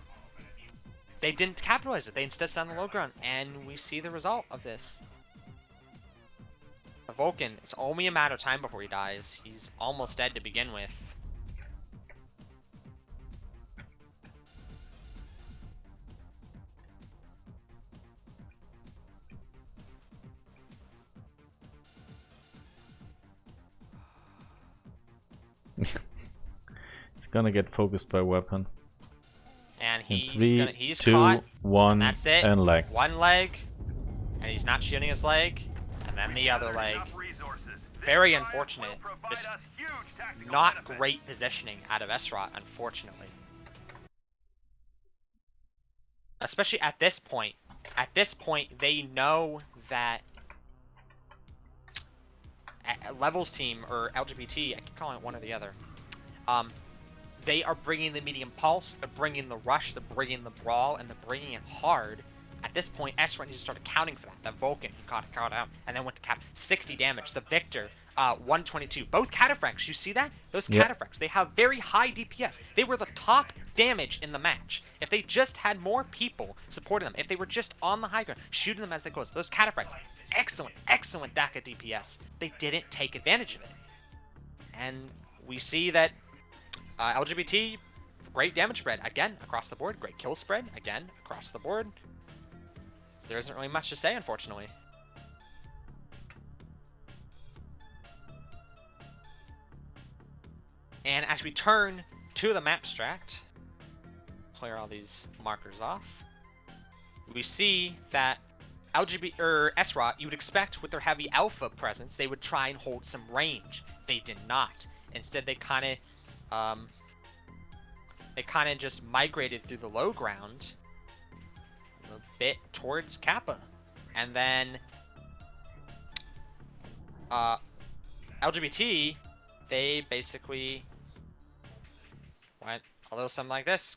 they didn't capitalize it. They instead sat on the low ground, and we see the result of this. The Vulcan, it's only a matter of time before he dies. He's almost dead to begin with. It's gonna get focused by weapon. And he's 3, 2, caught. 1, And that's it. and leg. One leg, and he's not shooting his leg, and then the other leg. Very unfortunate. Just not great positioning out of SROT, unfortunately. Especially at this point. At this point, they know that Levels team, or LGBT, I keep calling it one or the other, they are bringing the medium pulse, they're bringing the rush, they're bringing the brawl, and they're bringing it hard. At this point, SROT needs to start accounting for that. The Vulcan, who got out, and then went to cap 60 damage. The Victor, 122. Both Cataphracts, you see that? Those Cataphracts, they have very high DPS. They were the top damage in the match. If they just had more people supporting them, if they were just on the high ground, shooting them as they go, those Cataphracts, excellent, excellent DACA DPS. They didn't take advantage of it. And we see that LGBT, great damage spread, again, across the board. Great kill spread, again, across the board. There isn't really much to say, unfortunately. And as we turn to the map strat, clear all these markers off, we see that SROT, you would expect with their heavy alpha presence, they would try and hold some range. They did not. Instead, they kind of just migrated through the low ground a bit towards Kappa, and then LGBT, they basically went a little something like this.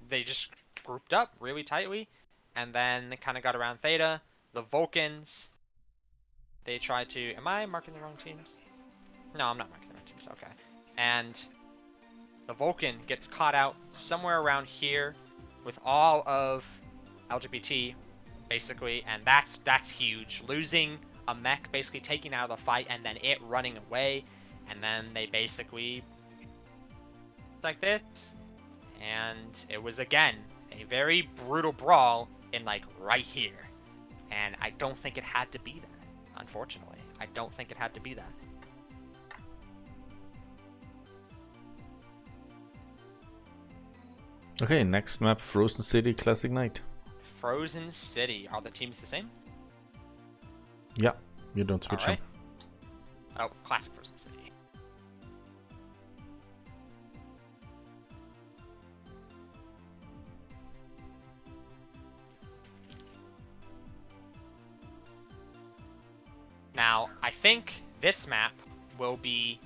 They just grouped up really tightly, and then they kind of got around Theta. The Vulcans, they tried to. Am I marking the wrong teams? No, I'm not marking the wrong teams. Okay, and the Vulcan gets caught out somewhere around here with all of LGBT, basically, and that's huge. Losing a mech, basically taking out of the fight, and then it running away, and then they basically like this, and it was again A very brutal brawl in, like, right here. And I don't think it had to be that, unfortunately. I don't think it had to be that. Okay, next map, Frozen City Classic Night. Frozen City. Are the teams the same? Yeah, you don't switch them. Oh, Classic Frozen City. Now, I think this map will be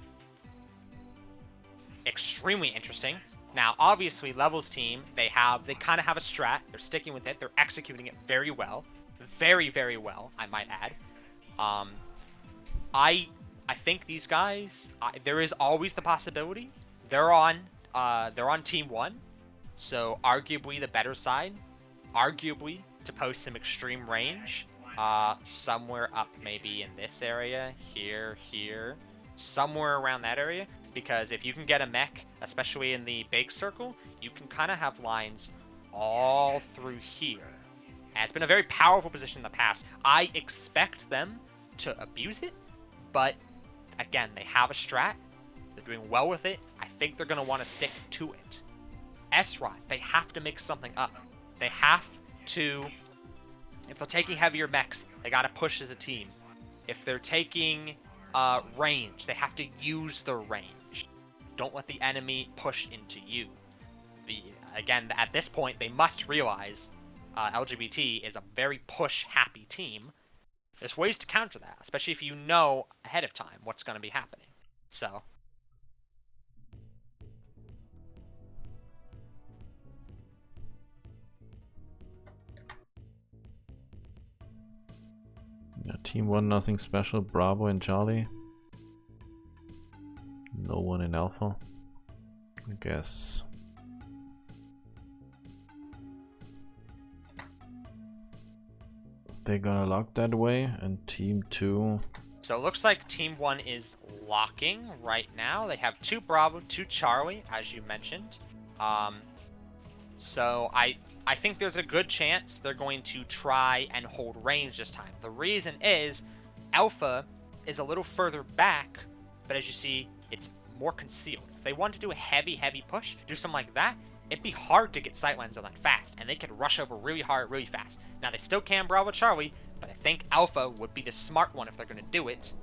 extremely interesting. Now, obviously, Level's team, they kind of have a strat. They're sticking with it. They're executing it very well. Very, very well, I might add. I think these guys, there is always the possibility. They're on Team 1, so arguably the better side. Arguably to post some extreme range. Somewhere up maybe in this area, here, somewhere around that area. Because if you can get a mech, especially in the big circle, you can kind of have lines all through here. And it's been a very powerful position in the past. I expect them to abuse it, but again, they have a strat. They're doing well with it. I think they're going to want to stick to it. SROT, they have to mix something up. They have to... If they're taking heavier mechs, they got to push as a team. If they're taking range, they have to use the range. Don't let the enemy push into you. Again, at this point, they must realize LGBT is a very push-happy team. There's ways to counter that, especially if you know ahead of time what's going to be happening. So... Yeah, Team 1, nothing special. Bravo and Charlie. No one in Alpha, I guess. They're gonna lock that way, and Team 2... So it looks like Team 1 is locking right now. They have 2 Bravo, 2 Charlie, as you mentioned. So I think there's a good chance they're going to try and hold range this time. The reason is Alpha is a little further back, but as you see, it's more concealed. If they want to do a heavy push, do something like that, it'd be hard to get sightlines on that fast, and they could rush over really hard, really fast. Now, they still can Bravo Charlie, but I think Alpha would be the smart one if they're going to do it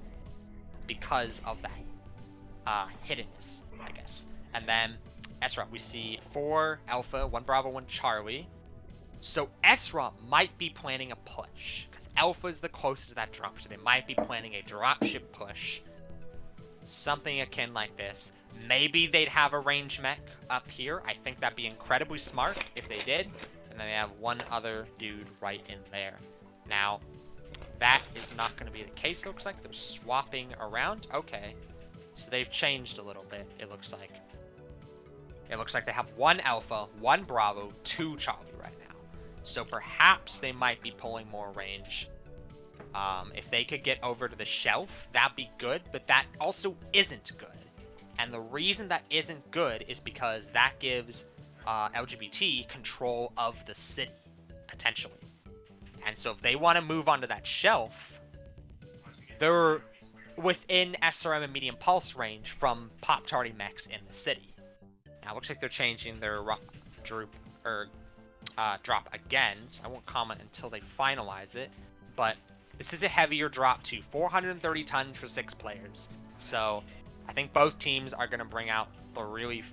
because of that hiddenness, I guess. And then SROT, we see 4 Alpha, 1 Bravo, 1 Charlie. So SROT might be planning a push, because Alpha is the closest to that drop, so they might be planning a dropship push. Something akin like this. Maybe they'd have a range mech up here. I think that'd be incredibly smart if they did. And then they have 1 other dude right in there. Now, that is not going to be the case, looks like. They're swapping around. Okay. So they've changed a little bit, it looks like. It looks like they have 1 Alpha, 1 Bravo, 2 Charlie right now. So perhaps they might be pulling more range. If they could get over to the shelf, that'd be good, but that also isn't good. And the reason that isn't good is because that gives LGBT control of the city, potentially. And so if they want to move onto that shelf, they're within SRM and medium pulse range from pop-tardy mechs in the city. Now, it looks like they're changing their drop again, so I won't comment until they finalize it. But this is a heavier drop too, 430 tons for 6 players. So I think both teams are going to bring out the really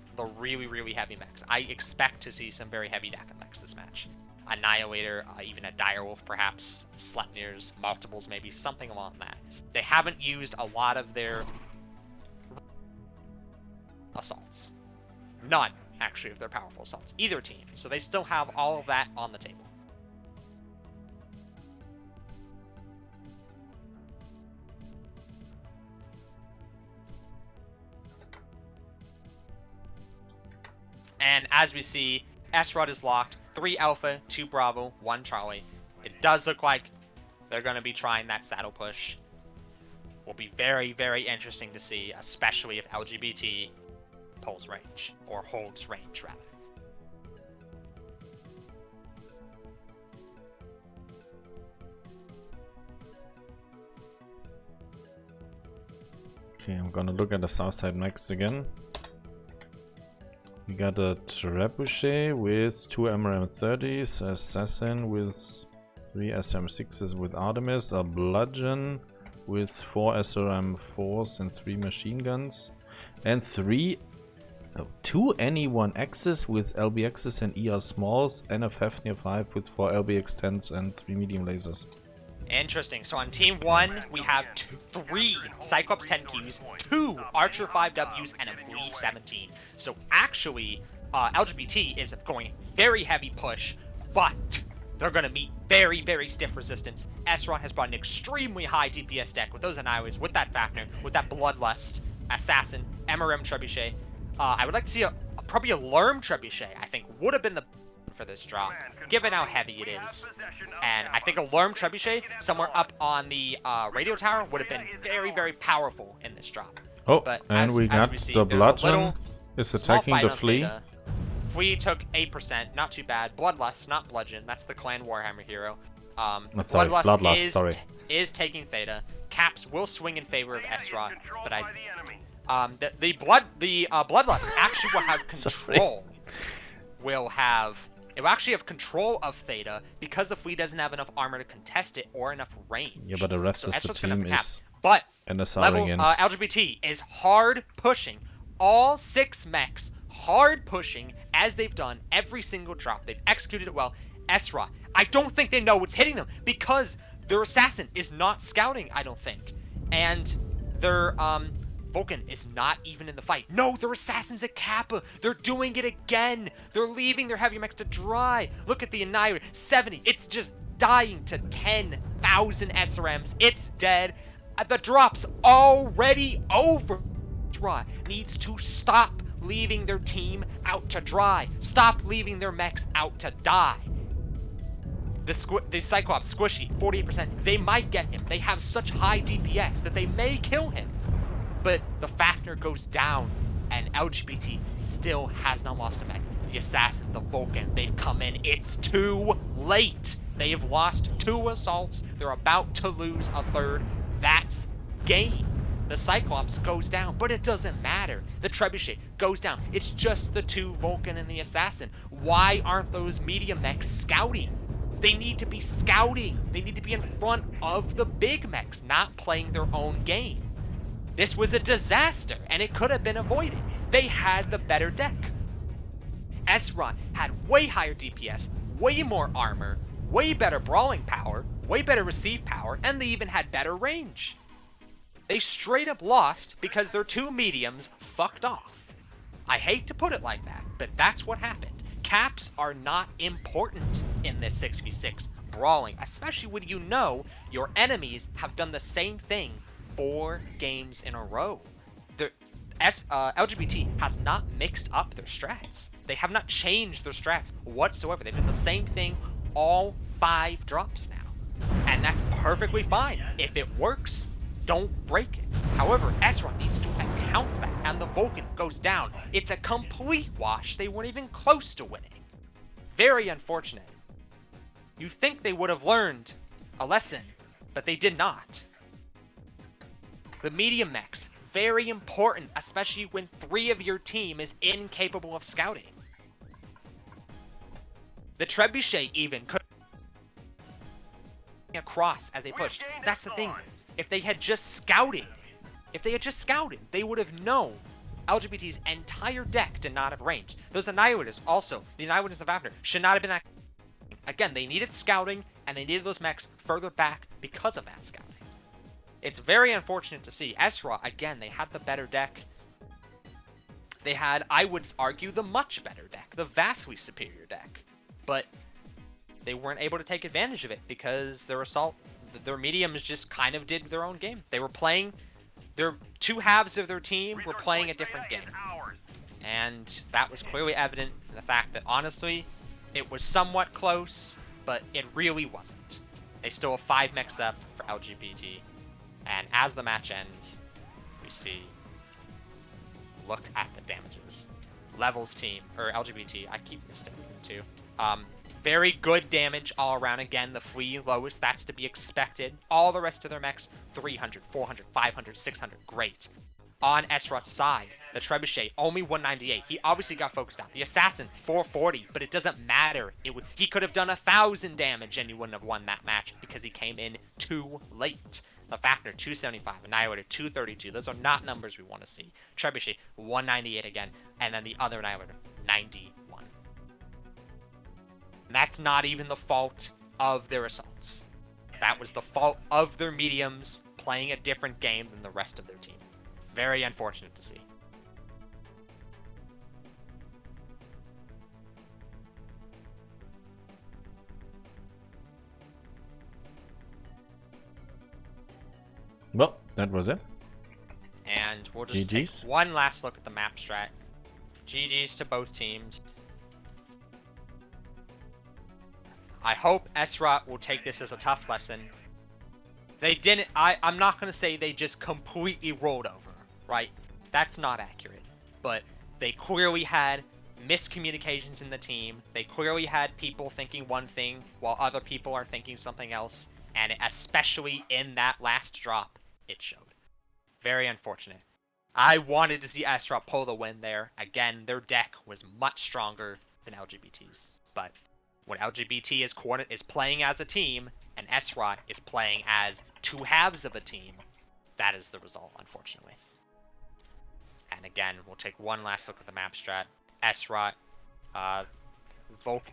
heavy mechs. I expect to see some very heavy DACA mechs this match. Annihilator, even a Direwolf perhaps, Sleipnirs, multiples maybe, something along that. They haven't used a lot of their assaults. None, actually, of their powerful assaults. Either team. So they still have all of that on the table. And as we see, SROT is locked. 3 Alpha, 2 Bravo, 1 Charlie. It does look like they're going to be trying that saddle push. Will be very, very interesting to see, especially if LGBT pulls range, or holds range, rather. Okay, I'm gonna look at the south side next again. We got a Trebuchet with 2 MRM-30s, Assassin with 3 SRM-6s with Artemis, a Bludgeon with 4 SRM-4s and 3 machine guns, and 2 NE-1Xs with LBXs and ER smalls, and a Fafnir 5 with 4 LBX-10s and 3 medium lasers. Interesting. So on Team 1, we have 3 Cyclops 10 Qs, 2 Archer 5Ws, and a Flea 17. So actually, LGBT is going very heavy push, but they're going to meet very, very stiff resistance. Esron has brought an extremely high DPS deck with those Annihilators, with that Fafnir, with that Bloodlust, Assassin, MRM Trebuchet. I would like to see probably a Lerm Trebuchet, I think, would have been the for this drop, given how heavy it is. And I think a Lerm Trebuchet somewhere up on the radio tower would have been very, very powerful in this drop. Oh, but and we got the Bludgeon is attacking the Flea. Flea took 8%, not too bad. Bloodlust, not Bludgeon, that's the Clan Warhammer hero. Bloodlust is taking Theta. Caps will swing in favor of Esra, but the Bloodlust actually will have control. It will actually have control of Theta because the Flea doesn't have enough armor to contest it or enough range. Yeah, but the rest of the team is but level LGBT is hard pushing all 6 mechs, hard pushing as they've done every single drop. They've executed it well. Esra, I don't think they know what's hitting them because their assassin is not scouting, I don't think. And their Vulcan is not even in the fight. No, their assassin's at Kappa. They're doing it again. They're leaving their heavy mechs to dry. Look at the Annihilator. 70. It's just dying to 10,000 SRMs. It's dead. The drop's already over. Dry needs to stop leaving their team out to dry. Stop leaving their mechs out to die. The Cyclops, squishy, 48%. They might get him. They have such high DPS that they may kill him. But the Fafnir goes down, and LGBT still has not lost a mech. The Assassin, the Vulcan, they've come in. It's too late. They have lost 2 assaults. They're about to lose a 3rd. That's game. The Cyclops goes down, but it doesn't matter. The Trebuchet goes down. It's just the 2 Vulcan and the Assassin. Why aren't those medium mechs scouting? They need to be scouting. They need to be in front of the big mechs, not playing their own game. This was a disaster, and it could have been avoided. They had the better deck. Esron had way higher DPS, way more armor, way better brawling power, way better receive power, and they even had better range. They straight up lost because their 2 mediums fucked off. I hate to put it like that, but that's what happened. Caps are not important in this 6v6 brawling, especially when you know your enemies have done the same thing 4 games in a row. LGBT has not mixed up their strats. They have not changed their strats whatsoever. They've done the same thing all 5 drops now. And that's perfectly fine. If it works, don't break it. However, Esron needs to account for that, and the Vulcan goes down. It's a complete wash. They weren't even close to winning. Very unfortunate. You think they would have learned a lesson, but they did not. The medium mechs, very important, especially when 3 of your team is incapable of scouting. The Trebuchet even could across as they pushed. That's the thing. If they had just scouted, they would have known LGBT's entire deck did not have range. Those Annihilators also, the Annihilators of Fafnir, should not have been that. Again, they needed scouting, and they needed those mechs further back because of that scouting. It's very unfortunate to see. Esra, again, they had the better deck. They had, I would argue, the much better deck, the vastly superior deck. But they weren't able to take advantage of it because their mediums just kind of did their own game. They were playing, their 2 halves of their team were playing a different game. And that was clearly evident in the fact that, honestly, it was somewhat close, but it really wasn't. They still have 5 mechs up for LGBT. And as the match ends, we see, look at the damages. Levels team, or LGBT, I keep mistaking them too. Very good damage all around. Again, the Flea lowest, that's to be expected. All the rest of their mechs, 300, 400, 500, 600, great. on Esrot's side. The Trebuchet, only 198. He obviously got focused out. The Assassin, 440, but it doesn't matter. He could have done 1,000 damage and he wouldn't have won that match because he came in too late. The Factor, 275. Annihilator, 232. Those are not numbers we want to see. Trebuchet, 198 again. And then the other Annihilator, 91. And that's not even the fault of their assaults. That was the fault of their mediums playing a different game than the rest of their team. Very unfortunate to see. Well, that was it. And we'll just GG's. take one last look at the map strat. GG's to both teams. I hope Esrot will take this as a tough lesson. They didn't, I'm not going to say they just completely rolled over, right? That's not accurate. But they clearly had miscommunications in the team. They clearly had people thinking one thing while other people are thinking something else. And especially in that last drop, it showed. Very unfortunate. I wanted to see Esrot pull the win there. Again, their deck was much stronger than LGBT's. But when LGBT is playing as a team, and Esrot is playing as two halves of a team, that is the result, unfortunately. And again, we'll take one last look at the map strat. Esrot,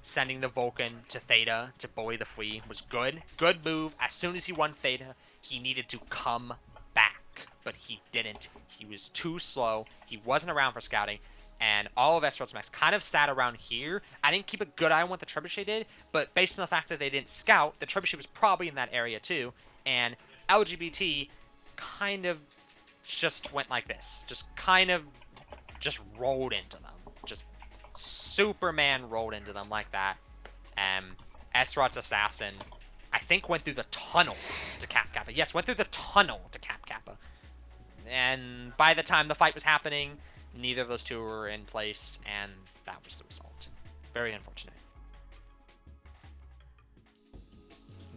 sending the Vulcan to Theta to bully the Flea was good. Good move. As soon as he won Theta, he needed to come back, but he didn't. He was too slow. He wasn't around for scouting, and all of Esrot's mechs kind of sat around here. I didn't keep a good eye on what the Trebuchet did, but based on the fact that they didn't scout, the Trebuchet was probably in that area too, and LGBT kind of just went like this. Just rolled into them. Just Superman rolled into them like that. Esrot's Assassin, I think, went through the tunnel to Cap Kappa. Yes, went through the tunnel to Cap Kappa. And by the time the fight was happening, neither of those two were in place, and that was the result. Very unfortunate.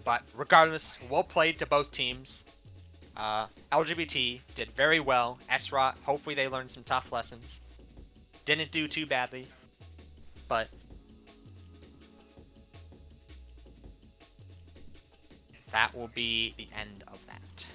But regardless, well played to both teams. LGBT did very well. Esrot, hopefully they learned some tough lessons. Didn't do too badly. But that will be the end of that.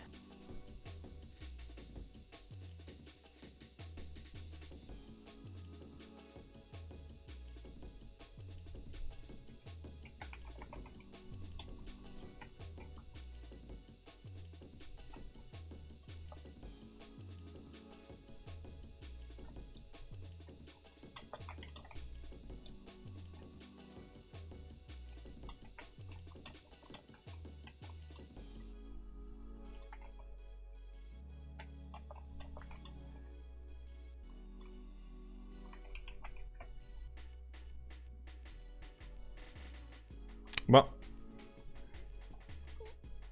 Well,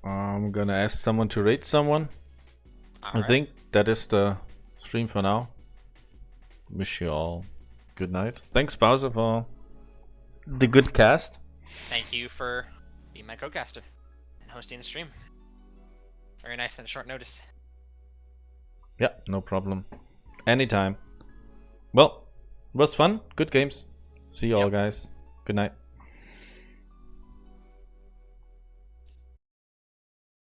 I'm gonna ask someone to rate someone. I think that is the stream for now. Wish you all good night. Thanks, Bowser, for the good cast. Thank you for being my co-caster and hosting the stream. Very nice and short notice. Yeah, no problem. Anytime. Well, it was fun. Good games. See you all, guys. Good night.